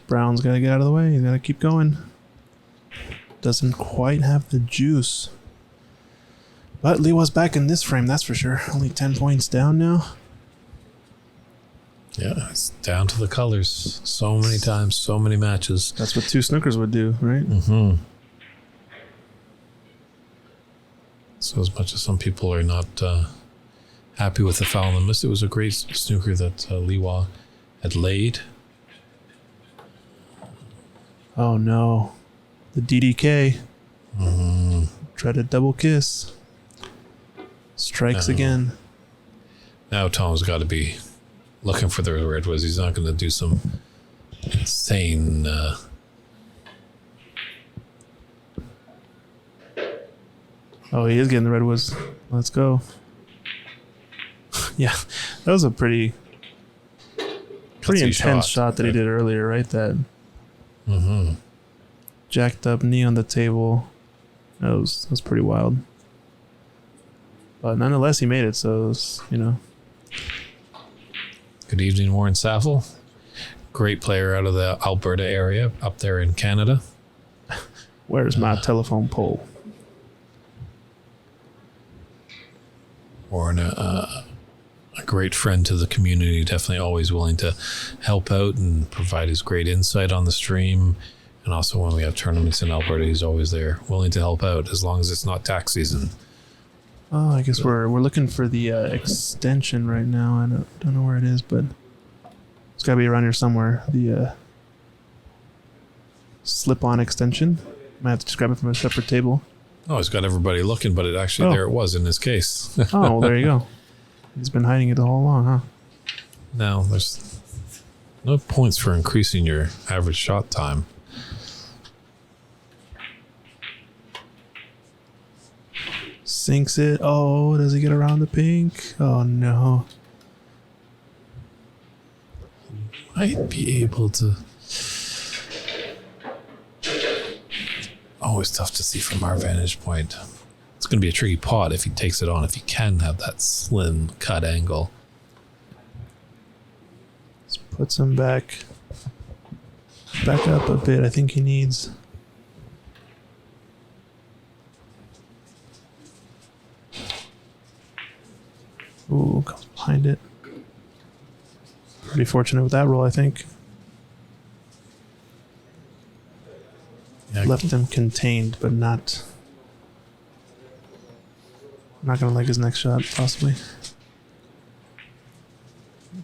Brown's gotta get out of the way. He's gotta keep going. Doesn't quite have the juice. But Lihua's back in this frame, that's for sure. Only 10 points down now. Yeah, it's down to the colors. So many times, so many matches. That's what 2 snookers would do, right? Mm-hmm. So as much as some people are not happy with the foul and the miss, it was a great snooker that Lihua had laid. Oh no. The DDK. Tried a double kiss. Strikes again. Now Tom's got to be looking for the redwoods. He's not going to do some insane... Oh, he is getting the redwoods. Let's go. Yeah, that was a pretty intense shot that he did earlier, right? That jacked up knee on the table. That was pretty wild. But nonetheless, he made it. So it was, Good evening, Warren Saffel. Great player out of the Alberta area, up there in Canada. Where's my telephone pole? Warren, a great friend to the community, definitely always willing to help out and provide his great insight on the stream. And also when we have tournaments in Alberta, he's always there, willing to help out as long as it's not tax season. Oh, I guess we're looking for the extension right now. I don't know where it is, but it's got to be around here somewhere. The slip-on extension. Might have to just grab it from a separate table. Oh, it's got everybody looking, but there it was in this case. Oh, well, there you go. He's been hiding it all along, huh? Now, there's no points for increasing your average shot time. Sinks it. Oh, does he get around the pink? Oh, no. Might be able to... Always tough to see from our vantage point. It's going to be a tricky pot if he takes it on, if he can have that slim cut angle. Let's put some back up a bit. I think he needs... Ooh, comes behind it. Pretty fortunate with that roll, I think. Yeah, left him contained, but not gonna like his next shot, possibly.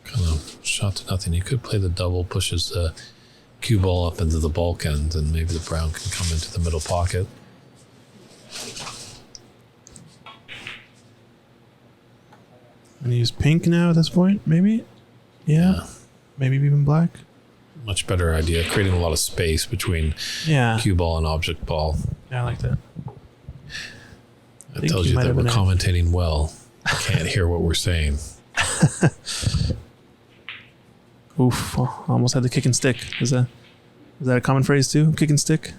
Kind of shot to nothing. He could play the double, pushes the cue ball up into the bulk end, and maybe the brown can come into the middle pocket. And use pink now at this point, maybe? Yeah. Maybe even black. Much better idea, creating a lot of space between cue ball and object ball. Yeah, I like that. It tells you that we're commentating well. I can't hear what we're saying. Oof, almost had the kick and stick. Is that a common phrase too? Kick and stick?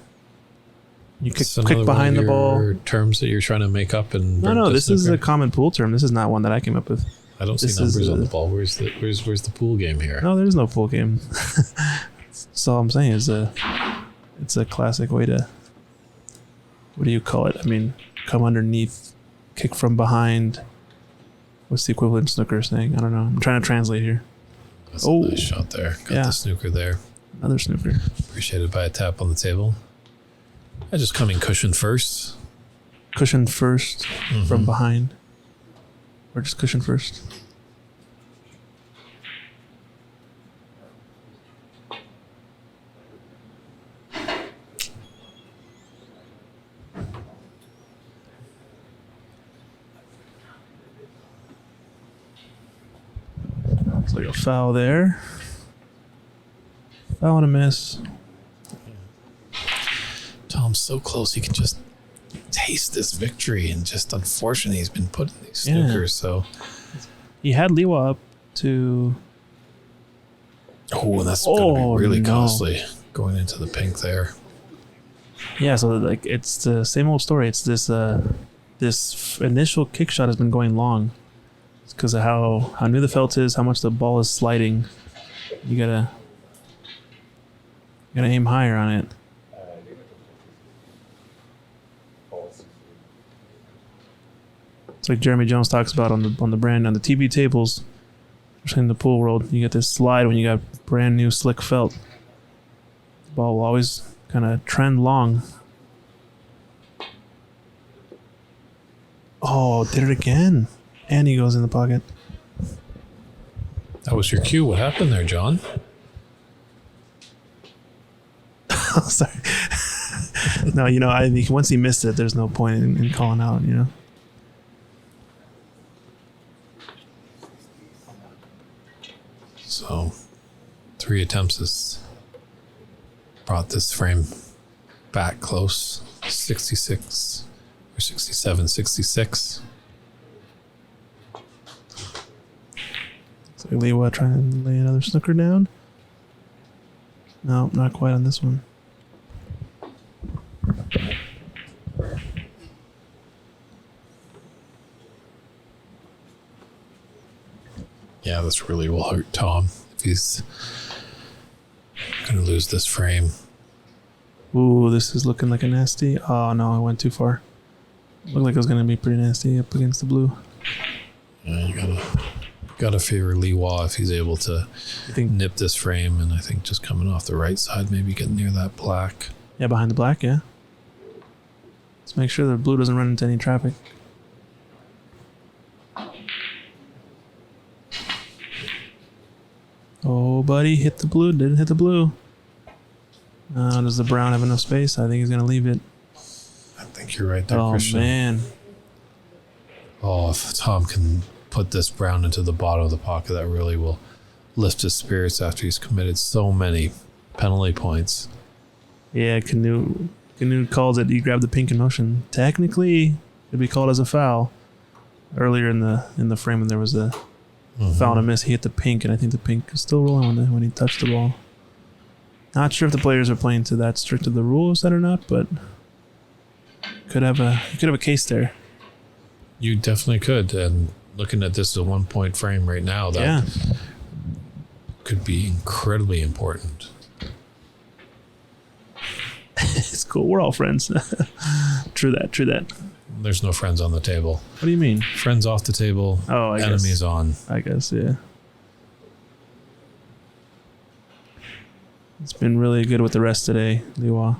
You kick behind the ball. Terms that you're trying to make up and no. This is a common pool term. This is not one that I came up with. I don't see numbers on the ball. Where's the pool game here? No, there's no pool game. That's all I'm saying is it's a classic way to, what do you call it? I mean, come underneath, kick from behind. What's the equivalent snooker saying? I don't know. I'm trying to translate here. That's a nice shot there. Got the snooker there. Another snooker. Appreciated by a tap on the table. I just come in cushion first. Cushion first from behind. Or just cushion first. Looks like a foul there. Foul and a miss. Tom's so close, he can just taste this victory, and just unfortunately he's been put in these snookers. So he had Lihua up to... Oh, and that's going to be really costly going into the pink there. Yeah, so like it's the same old story. It's this initial kick shot has been going long. It's because of how new the felt is, how much the ball is sliding. You gotta aim higher on it. It's like Jeremy Jones talks about on the TV tables, especially in the pool world. You get this slide when you got brand new slick felt. The ball will always kind of trend long. Oh, did it again. And he goes in the pocket. That was your cue. What happened there, John? Oh, sorry. No, I think once he missed it, there's no point in calling out, So, 3 attempts has brought this frame back close. 66 or 67, 66. So Lihua trying to lay another snooker down. No, not quite on this one. Yeah, this really will hurt Tom if he's going to lose this frame. Ooh, this is looking like a nasty. Oh no, I went too far. Looked like it was going to be pretty nasty up against the blue. Yeah, you gotta favor Lihua if he's able to nip this frame, and I think just coming off the right side, maybe getting near that black. Yeah, behind the black, yeah. Let's make sure the blue doesn't run into any traffic. Oh, buddy, hit the blue. Didn't hit the blue. Does the brown have enough space? I think he's going to leave it. I think you're right there, Oh, Christian. man. Oh, if Tom can put this brown into the bottom of the pocket, that really will lift his spirits after he's committed so many penalty points. Yeah, Canoe calls it. You grab the pink in motion. Technically, it'd be called as a foul. Earlier in the frame, when there was a foul and a miss, he hit the pink, and I think the pink is still rolling when he touched the ball. Not sure if the players are playing to that strict of the rules set or not, but you could have a case there. You definitely could, and looking at this as a 1 point frame right now, that could be incredibly important. It's cool. We're all friends. True that. There's no friends on the table. What do you mean? Friends off the table, enemies on. I guess, yeah. It's been really good with the rest today, Lihua.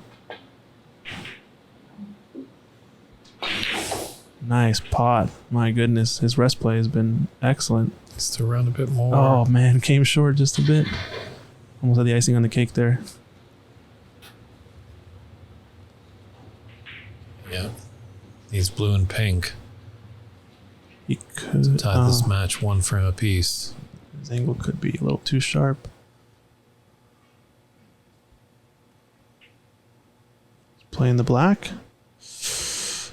Nice pot. My goodness, his rest play has been excellent. Needs to run a bit more. Oh, man, came short just a bit. Almost had the icing on the cake there. Yeah. He's blue and pink. He could tie this match 1 frame apiece. His angle could be a little too sharp. Playing the black.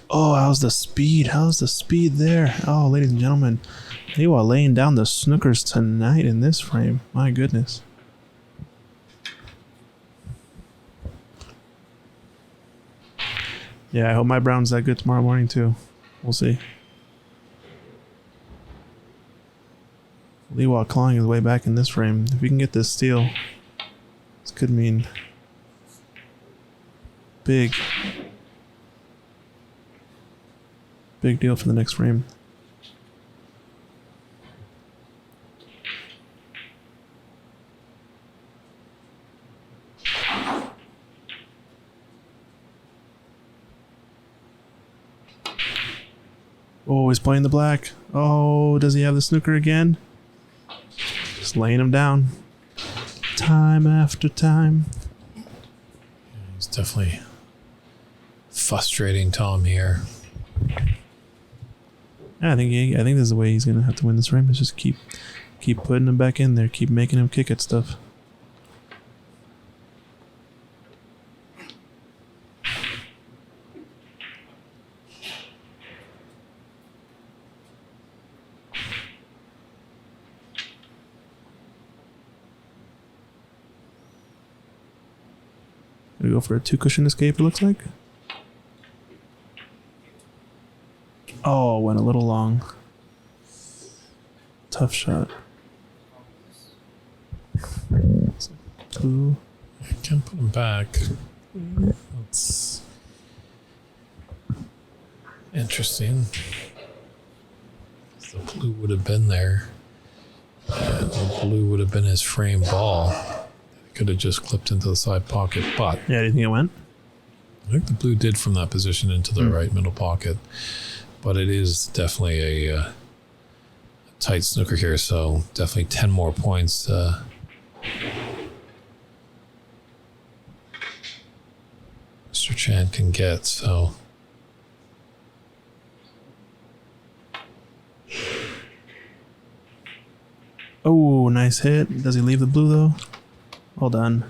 Oh, how's the speed? How's the speed there? Oh, ladies and gentlemen, Lihua laying down the snookers tonight in this frame. My goodness. Yeah, I hope my brown's that good tomorrow morning too. We'll see. Lihua clawing his way back in this frame. If we can get this steal, this could mean big deal for the next frame. Oh, he's playing the black. Oh, does he have the snooker again? Just laying him down. Time after time. He's definitely frustrating Tom here. Yeah, I think this is the way he's gonna have to win this frame. Is just keep putting him back in there, keep making him kick at stuff. Gonna go for a 2-cushion escape, it looks like. Oh, went a little long. Tough shot. Ooh. I can't put him back. That's interesting. The blue would have been there. And the blue would have been his frame ball. It could have just clipped into the side pocket, but Yeah, do you think it went? I think the blue did from that position into the right middle pocket. but it is definitely a tight snooker here, so definitely 10 more points. Mr. Chen can get, so. Oh, nice hit. Does he leave the blue though? Well done.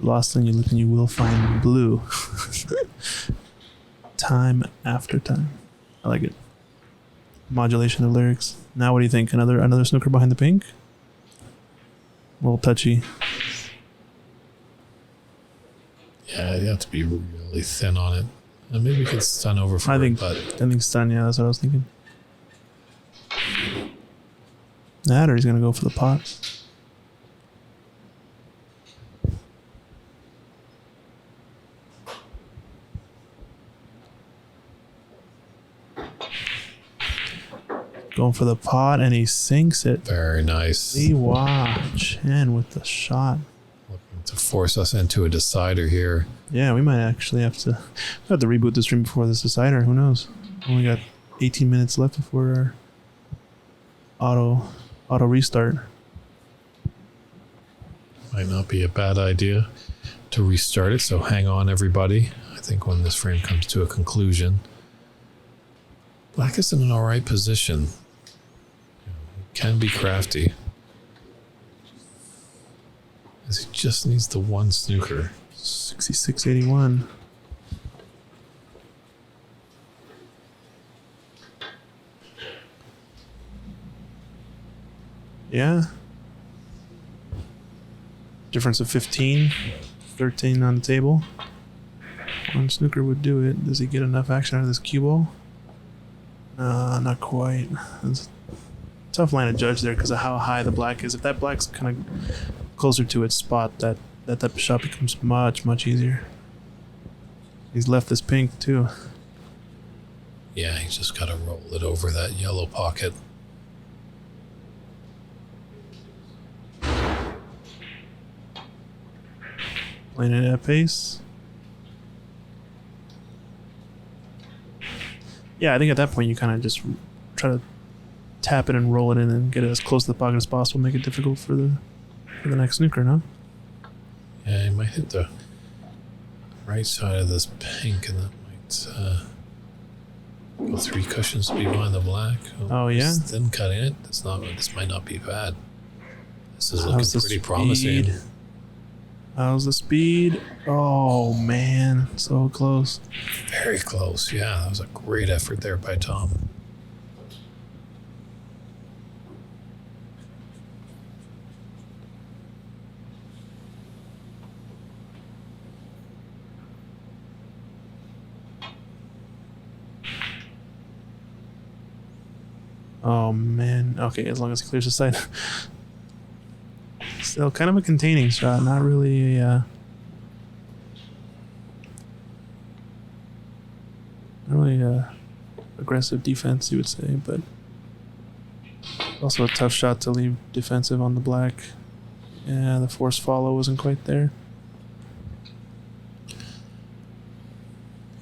Lost and you will find blue. Time after time. I like it. Modulation of lyrics. Now what do you think? Another snooker behind the pink? A little touchy. Yeah, you have to be really thin on it. And maybe we could stun over for it, but... I think stun, yeah, that's what I was thinking. That or he's gonna go for the pot. Going for the pot and he sinks it. Very nice. Lihua Chen with the shot. Looking to force us into a decider here. Yeah, we might actually have to reboot the stream before this decider. Who knows? Only got 18 minutes left before our auto restart. Might not be a bad idea to restart it, so hang on everybody. I think when this frame comes to a conclusion. Black is in an alright position. Can be crafty. As he just needs the one snooker. 66.81. Yeah. Difference of 15. 13 on the table. One snooker would do it. Does he get enough action out of this cue ball? Not quite. It's a tough line to judge there because of how high the black is. If that black's kind of closer to its spot, that type of shot becomes much, much easier. He's left this pink too. Yeah, he's just got to roll it over that yellow pocket. Playing it at pace. Yeah, I think at that point you kind of just try to tap it and roll it in and get it as close to the pocket as possible. Make it difficult for the next snooker, no? Yeah, he might hit the right side of this pink, and that might go 3 cushions behind the black. Oh yeah. Thin cutting it. This might not be bad. This is looking pretty promising. How's the speed? Oh man, so close. Very close. Yeah, that was a great effort there by Tom. Oh man. Okay, as long as he clears the side. Still kind of a containing shot, not really a aggressive defense, you would say, but also a tough shot to leave defensive on the black. Yeah, the force follow wasn't quite there.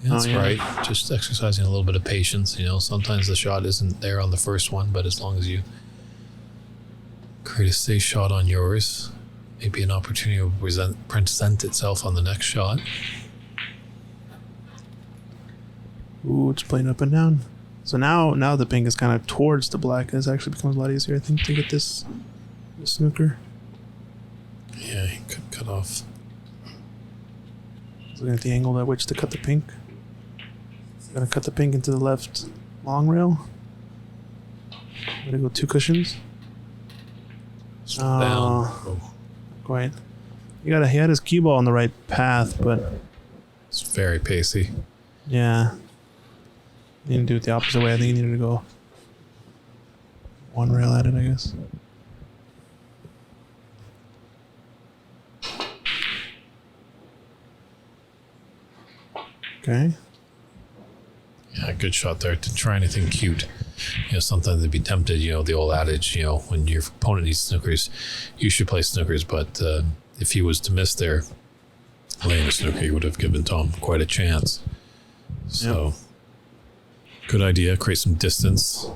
Yeah, that's right. Just exercising a little bit of patience. Sometimes the shot isn't there on the first one, but as long as you create a safe shot on yours, maybe an opportunity will present itself on the next shot. Ooh, it's playing up and down. So now the pink is kind of towards the black. It actually becomes a lot easier, I think, to get this snooker. Yeah, he could cut off. Looking at the angle at which to cut the pink. Gonna cut the pink into the left long rail. Gonna go 2 cushions. Slow down. Oh, Quite. He had his cue ball on the right path, but it's very pacey. yeah. He didn't do it the opposite way. I think he needed to go 1 rail at it, I guess. Okay. Yeah, good shot there. To try anything cute. Sometimes they'd be tempted, the old adage, when your opponent needs snookers, you should play snookers. But if he was to miss there, Laying a snooker would have given Tom quite a chance. So, good idea. Create some distance.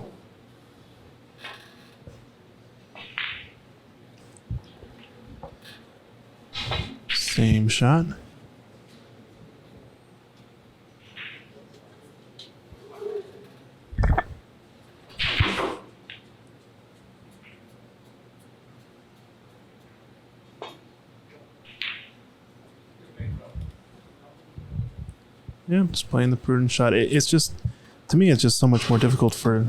Same shot. Yeah, just playing the prudent shot. It's just, to me, it's just so much more difficult for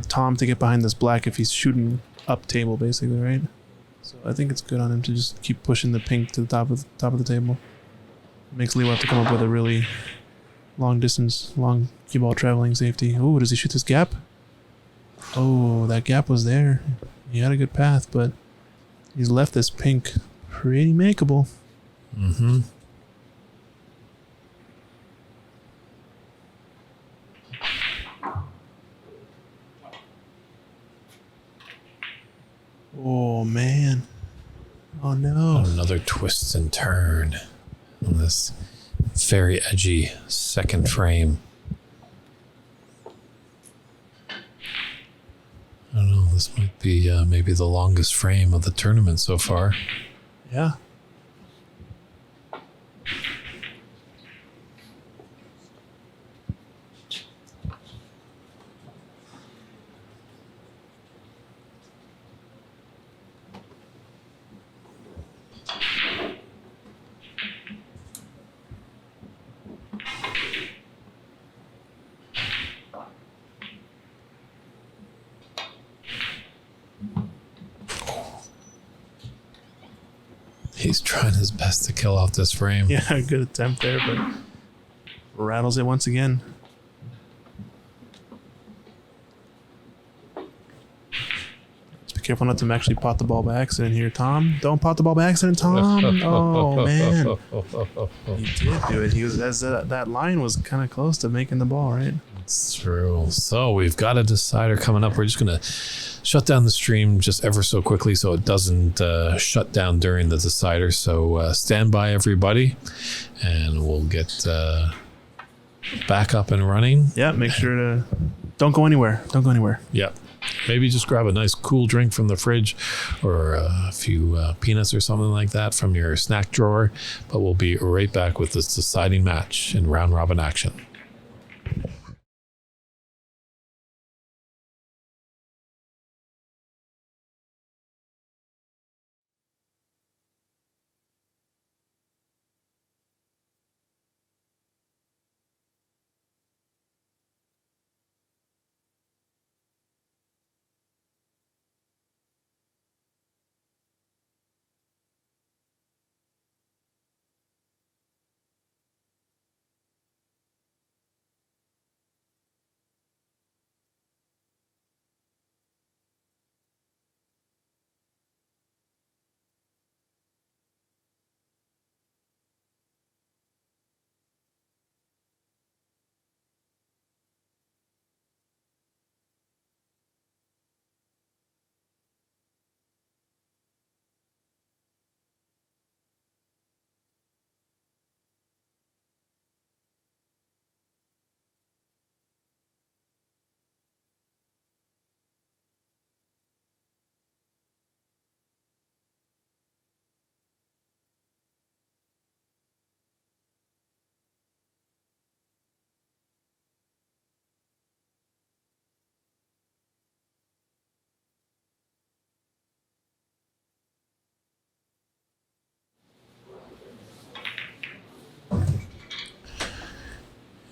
Tom to get behind this black if he's shooting up table, basically, right? So I think it's good on him to just keep pushing the pink to the top of the table. It makes Lihua have to come up with a really long cue ball traveling safety. Oh, does he shoot this gap? Oh, that gap was there. He had a good path, but he's left this pink pretty makeable. Mm-hmm. Oh, man. Oh, no. Another twist and turn on this very edgy second frame. I don't know, this might be maybe the longest frame of the tournament so far. Yeah. He's trying his best to kill off this frame. Yeah, good attempt there, but rattles it once again. Just be careful not to actually pot the ball by accident here, Tom. Don't pot the ball by accident, Tom. Oh, man. He did do it. He was that line was kind of close to making the ball, right? It's true. So we've got a decider coming up. We're just going to shut down the stream just ever so quickly so it doesn't shut down during the decider. So stand by, everybody, and we'll get back up and running. Yeah, make sure to don't go anywhere. Don't go anywhere. Yeah. Maybe just grab a nice cool drink from the fridge or a few peanuts or something like that from your snack drawer. But we'll be right back with this deciding match in round robin action.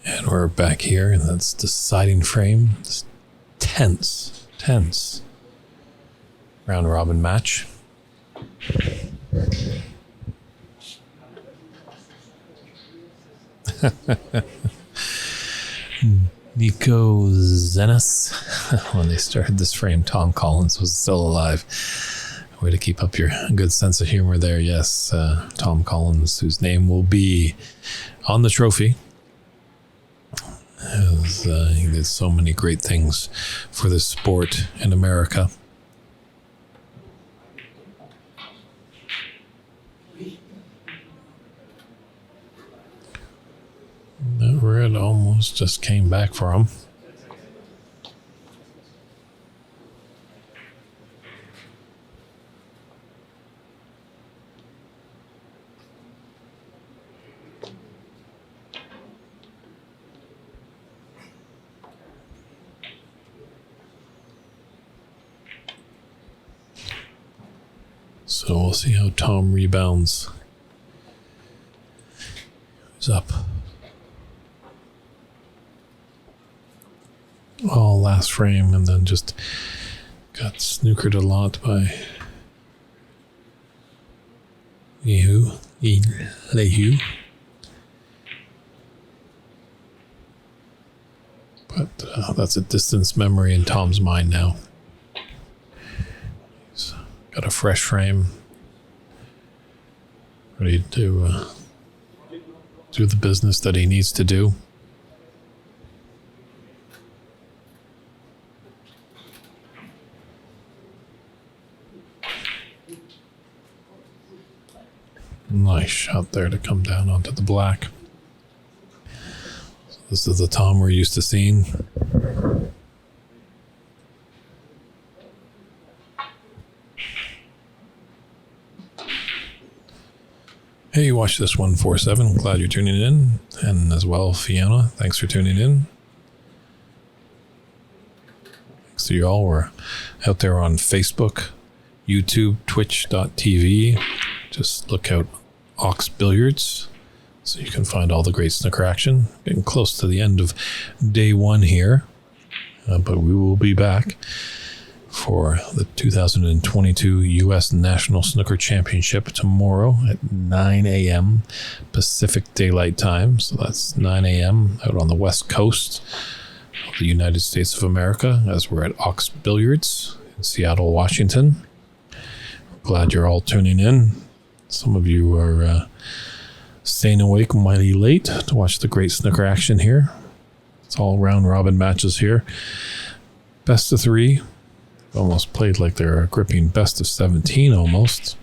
And we're back here, and that's deciding frame. This tense round robin match. Nico Zenas. When they started this frame, Tom Collins was still alive. Way to keep up your good sense of humor there. Yes, Tom Collins, whose name will be on the trophy. He did so many great things for this sport in America. Red almost just came back for him. So we'll see how Tom rebounds. He's up. Oh, last frame, and then just got snookered a lot by Lihua. But that's a distance memory in Tom's mind now. He's got a fresh frame, ready to do the business that he needs to do. Nice shot there to come down onto the black. So this is the Tom we're used to seeing. Hey, watch this 147. Glad you're tuning in. And as well, Fiona, thanks for tuning in. Thanks to you all. We're out there on Facebook, YouTube, twitch.tv. Just look out Ox Billiards so you can find all the great snooker action. Getting close to the end of day one here, but we will be back for the 2022 U.S. National Snooker Championship tomorrow at 9 a.m. Pacific Daylight Time. So that's 9 a.m. out on the west coast of the United States of America, as we're at Ox Billiards in Seattle, Washington. Glad you're all tuning in. Some of you are staying awake mighty late to watch the great snooker action here. It's all round robin matches here. Best of 3. Almost played like they're a gripping best of 17 almost.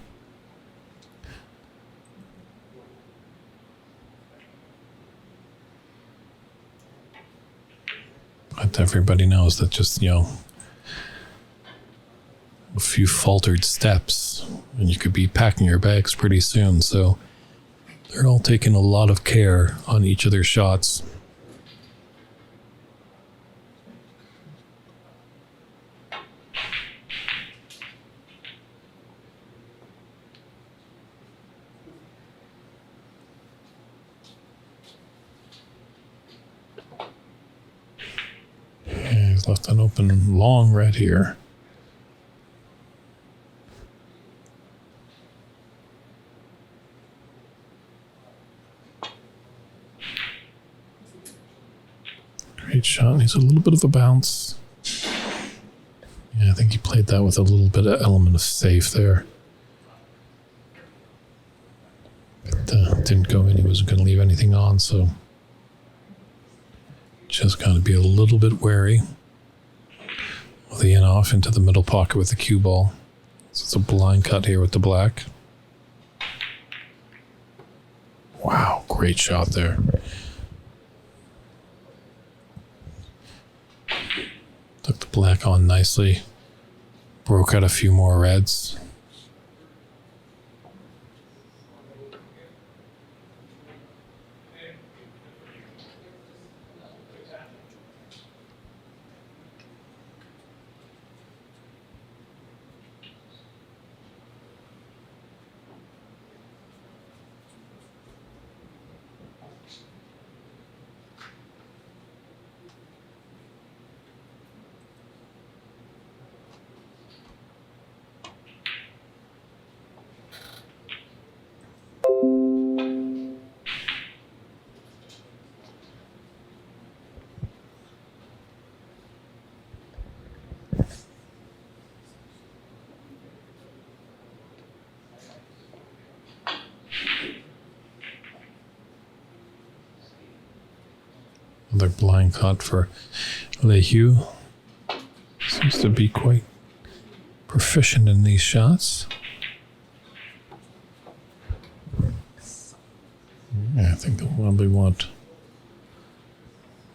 But everybody knows that just, a few faltered steps and you could be packing your bags pretty soon. So they're all taking a lot of care on each of their shots. He's left an open long red here. Great shot. Needs a little bit of a bounce. Yeah, I think he played that with a little bit of element of safe there. But didn't go in. He wasn't going to leave anything on, so just got to be a little bit wary of the in off into the middle pocket with the cue ball. So it's a blind cut here with the black. Wow, great shot there. Took the black on nicely. Broke out a few more reds. Another blind cut for Lihua. Seems to be quite proficient in these shots. Yeah, I think they'll probably want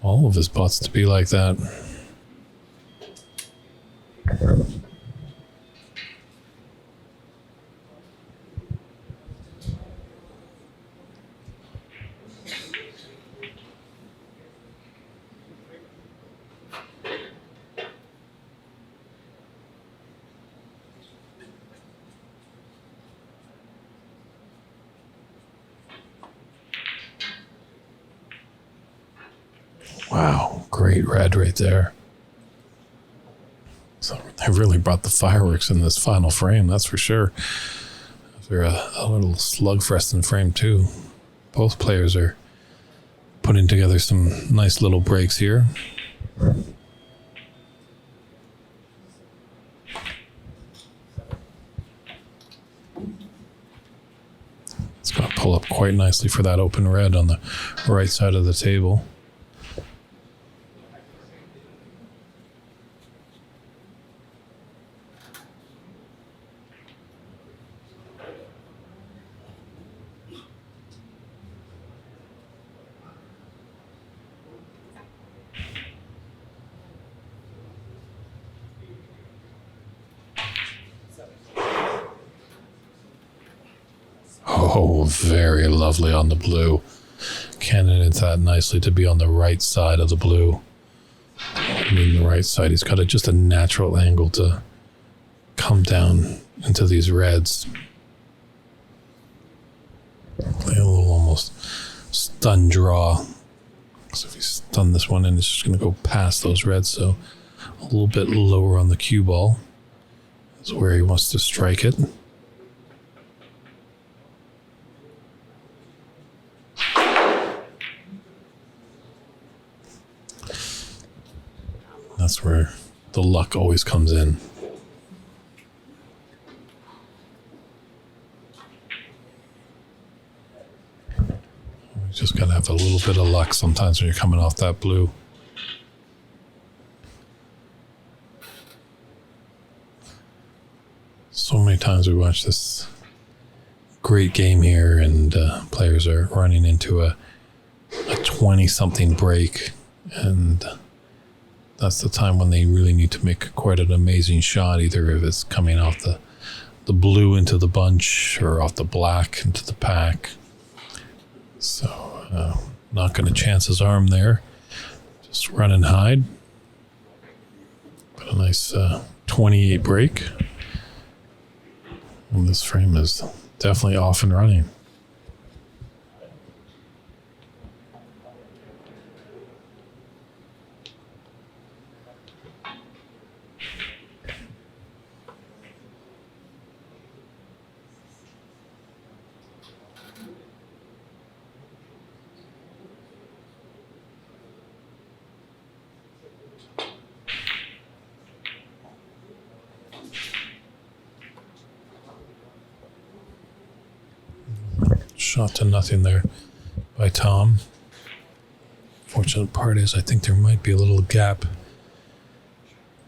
all of his putts to be like that. Wow, great red right there. So they really brought the fireworks in this final frame, that's for sure. They're a little slugfest in frame two. Both players are putting together some nice little breaks here. It's going to pull up quite nicely for that open red on the right side of the table. Oh, very lovely on the blue. Candidates that nicely to be on the right side of the blue. I mean, the right side. He's got just a natural angle to come down into these reds. Play a little almost stun draw. So if you stun this one in, it's just going to go past those reds. So a little bit lower on the cue ball is where he wants to strike it. That's where the luck always comes in. You just gotta have a little bit of luck sometimes when you're coming off that blue. So many times we watch this great game here and players are running into a 20-something break, and that's the time when they really need to make quite an amazing shot, either if it's coming off the blue into the bunch or off the black into the pack. So not going to chance his arm there. Just run and hide. Got a nice 28 break. And this frame is definitely off and running. Shot to nothing there by Tom. Fortunate part is I think there might be a little gap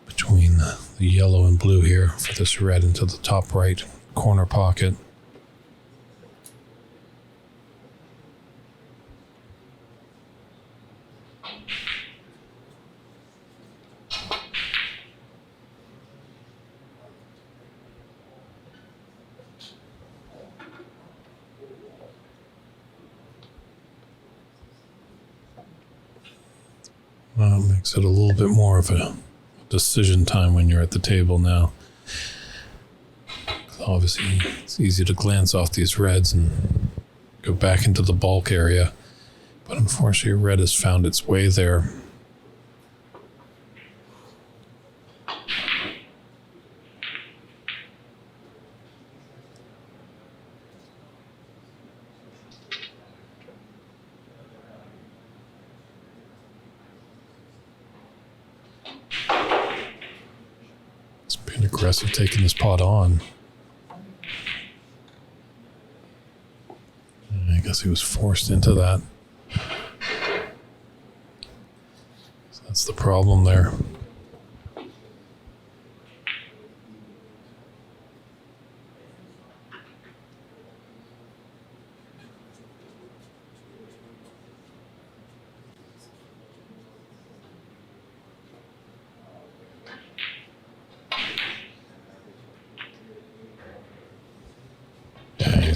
between the yellow and blue here for this red into the top right corner pocket. Makes it a little bit more of a decision time when you're at the table now. Obviously, it's easy to glance off these reds and go back into the bulk area, but unfortunately, red has found its way there. Aggressive taking this pot on. I guess he was forced into that. So that's the problem there.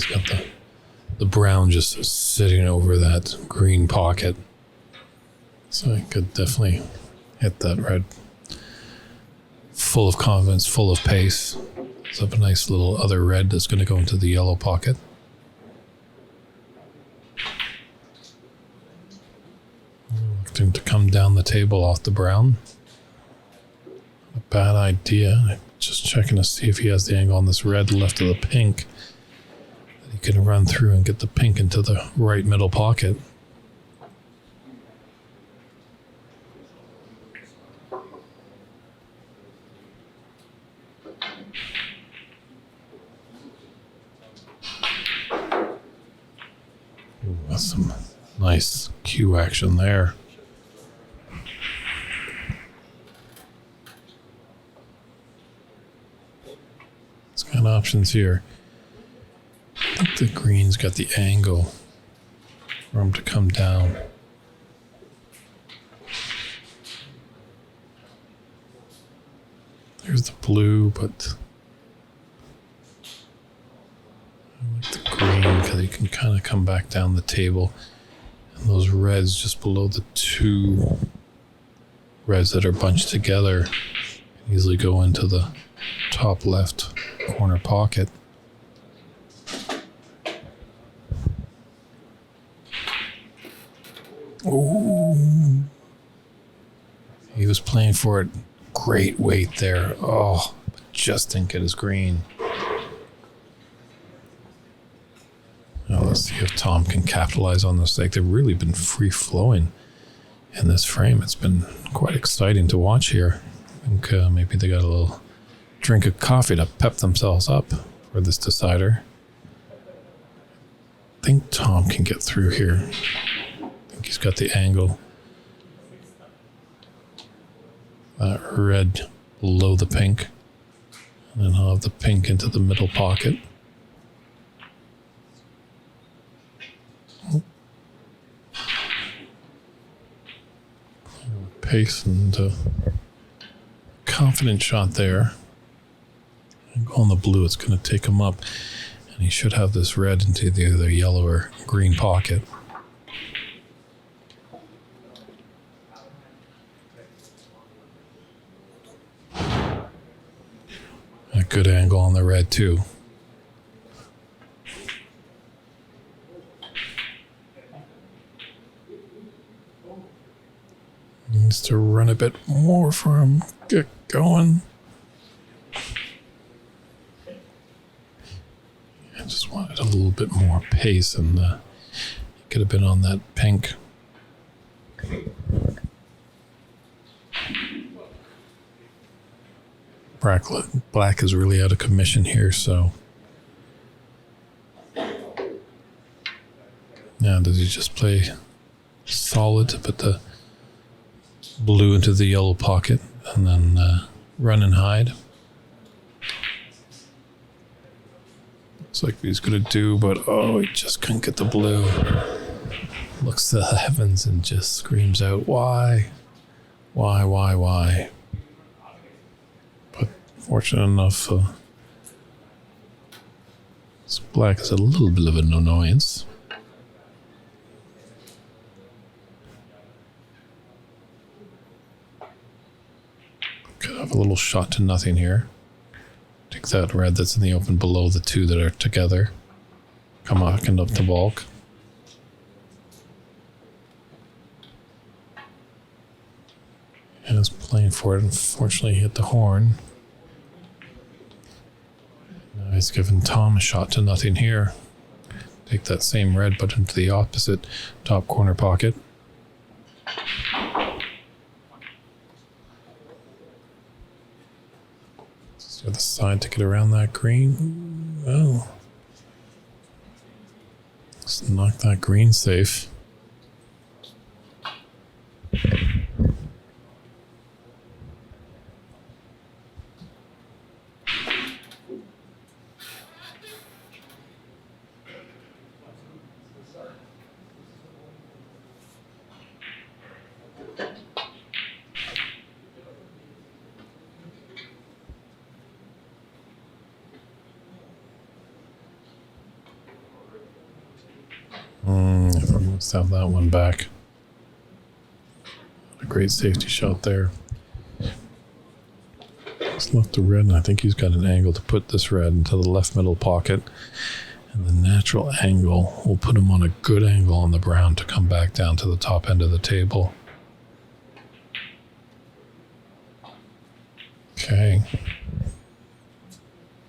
He's got the brown just sitting over that green pocket. So I could definitely hit that red. Full of confidence, full of pace. It's up a nice little other red that's going to go into the yellow pocket. Looking to come down the table off the brown. A bad idea. Just checking to see if he has the angle on this red left of the pink. That he can run through and get the pink into the right middle pocket. Ooh, that's some nice cue action there. It's got options here. I think the green's got the angle for him to come down. There's the blue, but I like the green because you can kind of come back down the table. And those reds just below the two reds that are bunched together easily go into the top left corner pocket. Ooh. He was playing for it. Great weight there. Oh, just didn't get his green. Now let's see if Tom can capitalize on this. Like, they've really been free flowing in this frame. It's been quite exciting to watch here. I think maybe they got a little drink of coffee to pep themselves up for this decider. I think Tom can get through here. I think he's got the angle. That red below the pink. And then I'll have the pink into the middle pocket. Pace and confident shot there. And go on the blue, it's going to take him up. And he should have this red into the either yellow or green pocket. A good angle on the red too. Needs to run a bit more for him. Get going. I just wanted a little bit more pace, and he could have been on that pink. Black is really out of commission here, so. Now, does he just play solid to put the blue into the yellow pocket and then run and hide? Looks like he's gonna do, but oh, he just couldn't get the blue. Looks to the heavens and just screams out, why? Why? But fortunate enough, this black is a little bit of an annoyance. Could have a little shot to nothing here. Take that red that's in the open below the two that are together. Come back and up the bulk. And is playing for it. Unfortunately, he hit the horn. Now he's giving Tom a shot to nothing here. Take that same red, but into the opposite top corner pocket. The other side to get around that green. Well, let's knock that green safe. I think he must have that one back. A great safety shot there. He's left the red, and I think he's got an angle to put this red into the left middle pocket. And the natural angle will put him on a good angle on the brown to come back down to the top end of the table. Okay.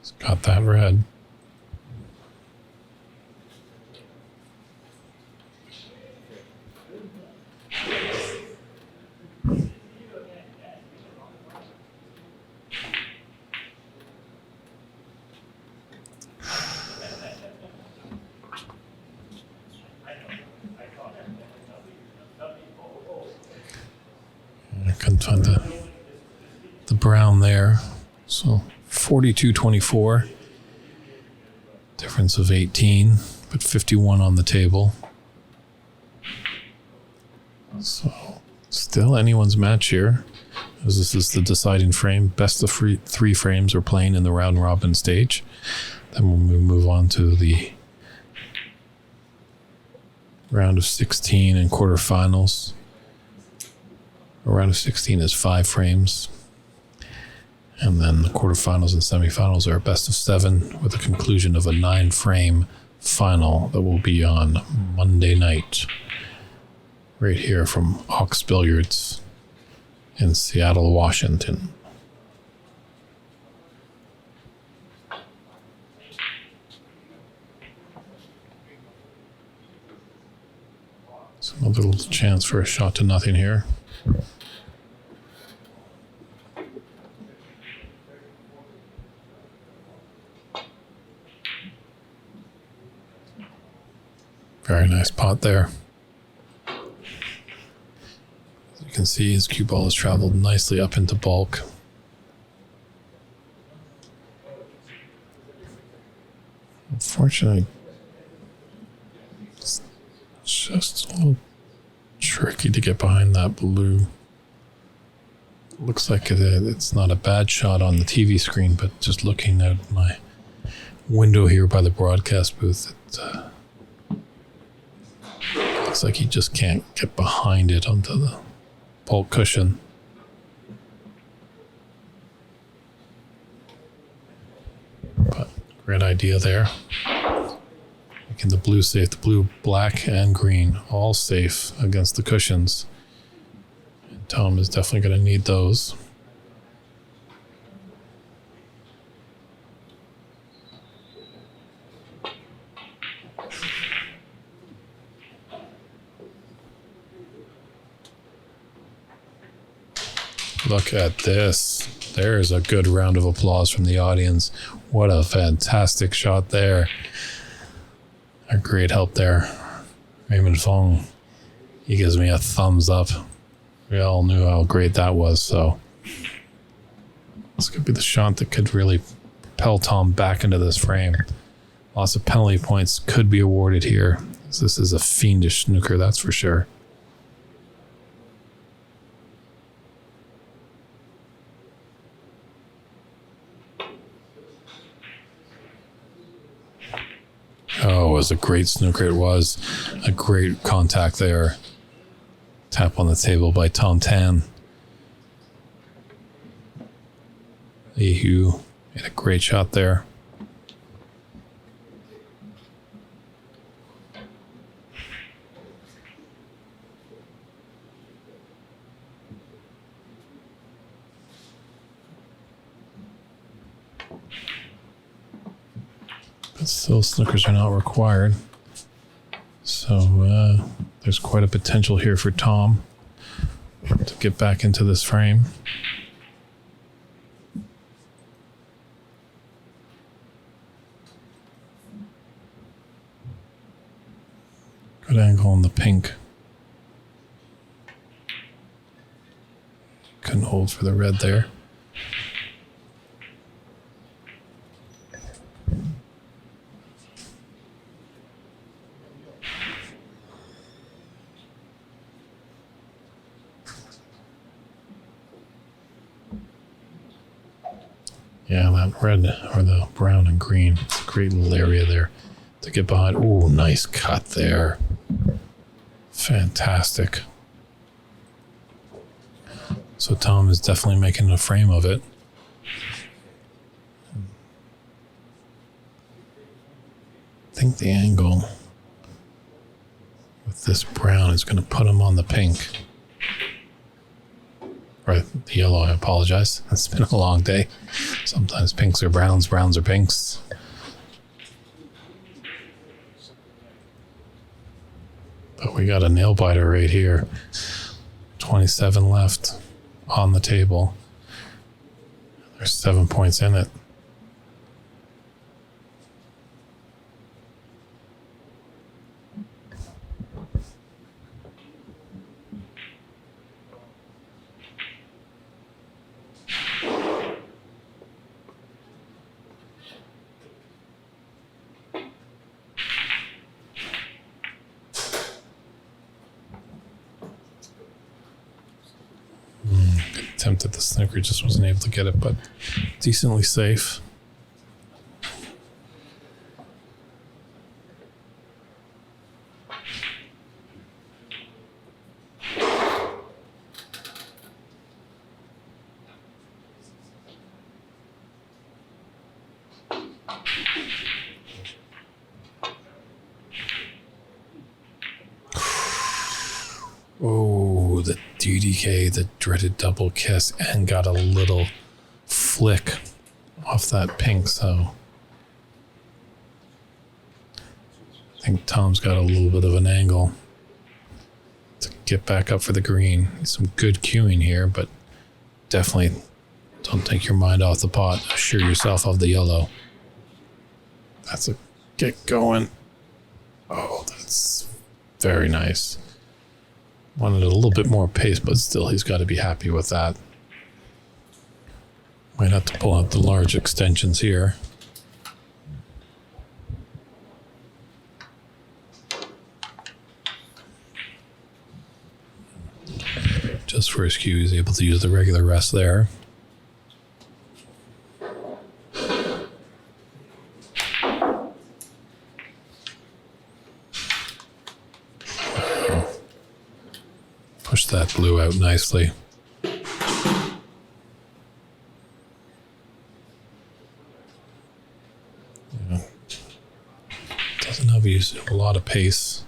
He's got that red. I couldn't find the brown there. So 42-24. Difference of 18, but 51 on the table. So still anyone's match here, as this is the deciding frame. Best of three frames are playing in the round robin stage. Then we'll move on to the round of 16 and quarterfinals. A round of 16 is 5 frames. And then the quarterfinals and semifinals are a best of 7 with a conclusion of a 9-frame final that will be on Monday night. Right here from Ox Billiards in Seattle, Washington. So another little chance for a shot to nothing here. Very nice pot there. As you can see, his cue ball has traveled nicely up into bulk. Unfortunately, it's just a little tricky to get behind that blue. Looks like it's not a bad shot on the TV screen, but just looking at my window here by the broadcast booth, looks like he just can't get behind it onto the bulk cushion. But great idea there. Making the blue safe, the blue, black, and green all safe against the cushions. And Tom is definitely going to need those. Look at this. There's a good round of applause from the audience. What a fantastic shot there. A great help there. Raymond Fong, he gives me a thumbs up. We all knew how great that was, so this could be the shot that could really propel Tom back into this frame. Lots of penalty points could be awarded here. This is a fiendish snooker, that's for sure. Oh, it was a great snooker. It was a great contact there. Tap on the table by Tom Tan. Lihua made a great shot there. But still, snookers are not required. So there's quite a potential here for Tom to get back into this frame. Good angle on the pink. Couldn't hold for the red there. Yeah, that red or the brown and green. It's a great little area there to get behind. Ooh, nice cut there. Fantastic. So Tom is definitely making a frame of it. I think the angle with this brown is going to put him on the pink. Or the yellow, I apologize. It's been a long day. Sometimes pinks are browns, browns are pinks. But we got a nail biter right here. 27 left on the table. There's 7 points in it. Attempted the snooker, just wasn't able to get it, but decently safe. Oh, the DDK, the dreaded double kiss, and got a little flick off that pink, so I think Tom's got a little bit of an angle to get back up for the green. Some good cueing here, but definitely don't take your mind off the pot. Assure yourself of the yellow. That's a get going. Oh, that's very nice. Wanted a little bit more pace, but still he's got to be happy with that. Might have to pull out the large extensions here. Just for his cue, he's able to use the regular rest there. Push that blue out nicely. Yeah. Doesn't have a lot of pace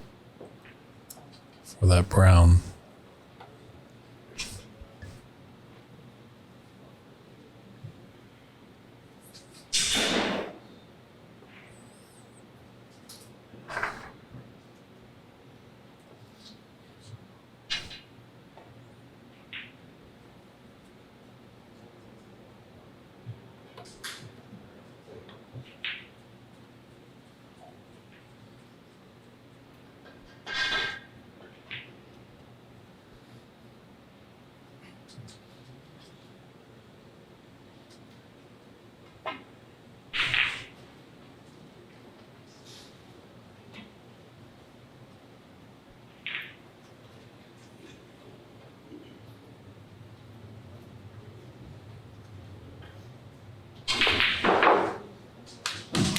for that brown.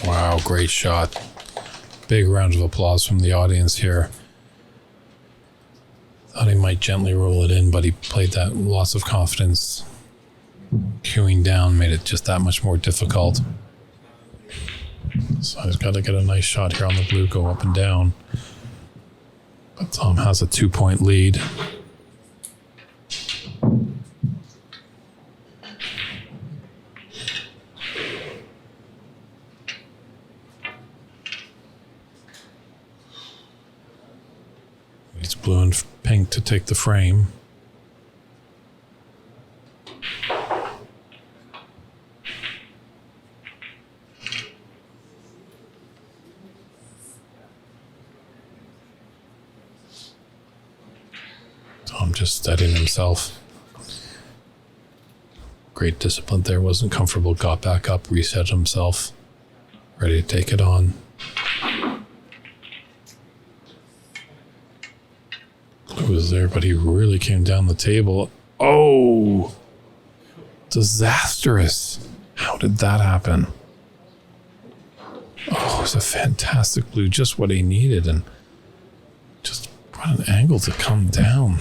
Wow, great shot. Big round of applause from the audience here. Thought he might gently roll it in, but he played that with lots of confidence. Cueing down made it just that much more difficult. So he's got to get a nice shot here on the blue, go up and down. But Tom has a 2-point lead. It's blue and pink to take the frame. Tom just steadying himself. Great discipline there, wasn't comfortable, got back up, reset himself, ready to take it on. Blue was there, but he really came down the table. Oh! Disastrous. How did that happen? Oh, it's a fantastic blue, just what he needed, and just brought an angle to come down.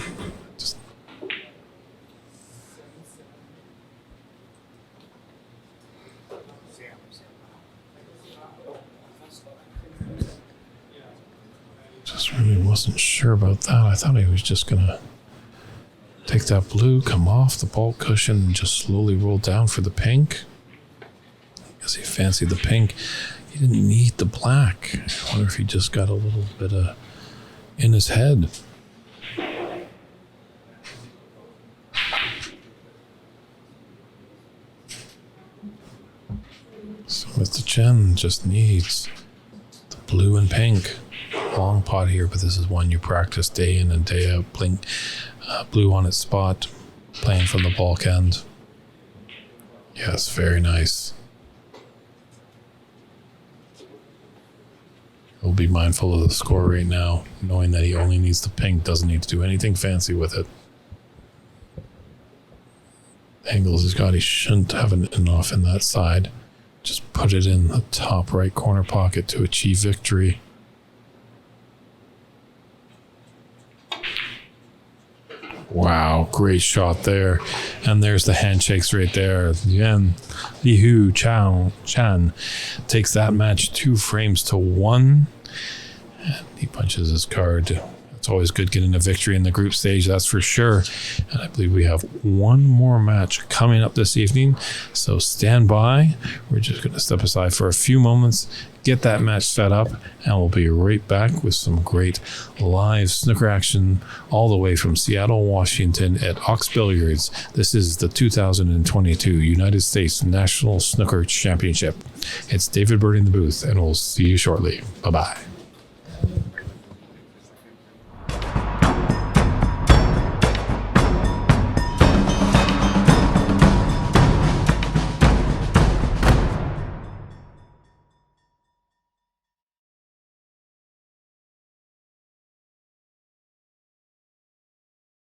Just really wasn't sure about that. I thought he was just gonna take that blue, come off the ball cushion, and just slowly roll down for the pink. Because he fancied the pink. He didn't need the black. I wonder if he just got a little bit in his head. So Mr. Chen just needs the blue and pink. Long pot here, but this is one you practice day in and day out. Blink, blue on its spot, playing from the bulk end. Yes, very nice. He'll be mindful of the score right now, knowing that he only needs the pink, doesn't need to do anything fancy with it. Angles he's got, he shouldn't have an off in that side. Just put it in the top right corner pocket to achieve victory. Wow, great shot there. And there's the handshakes right there. Again, Lihua Chen takes that match 2 frames to 1. And he punches his card. It's always good getting a victory in the group stage, that's for sure. And I believe we have one more match coming up this evening. So stand by. We're just going to step aside for a few moments, get that match set up, and we'll be right back with some great live snooker action all the way from Seattle, Washington at Ox Billiards. This is the 2022 United States National Snooker Championship. It's David Bird in the booth, and we'll see you shortly. Bye-bye.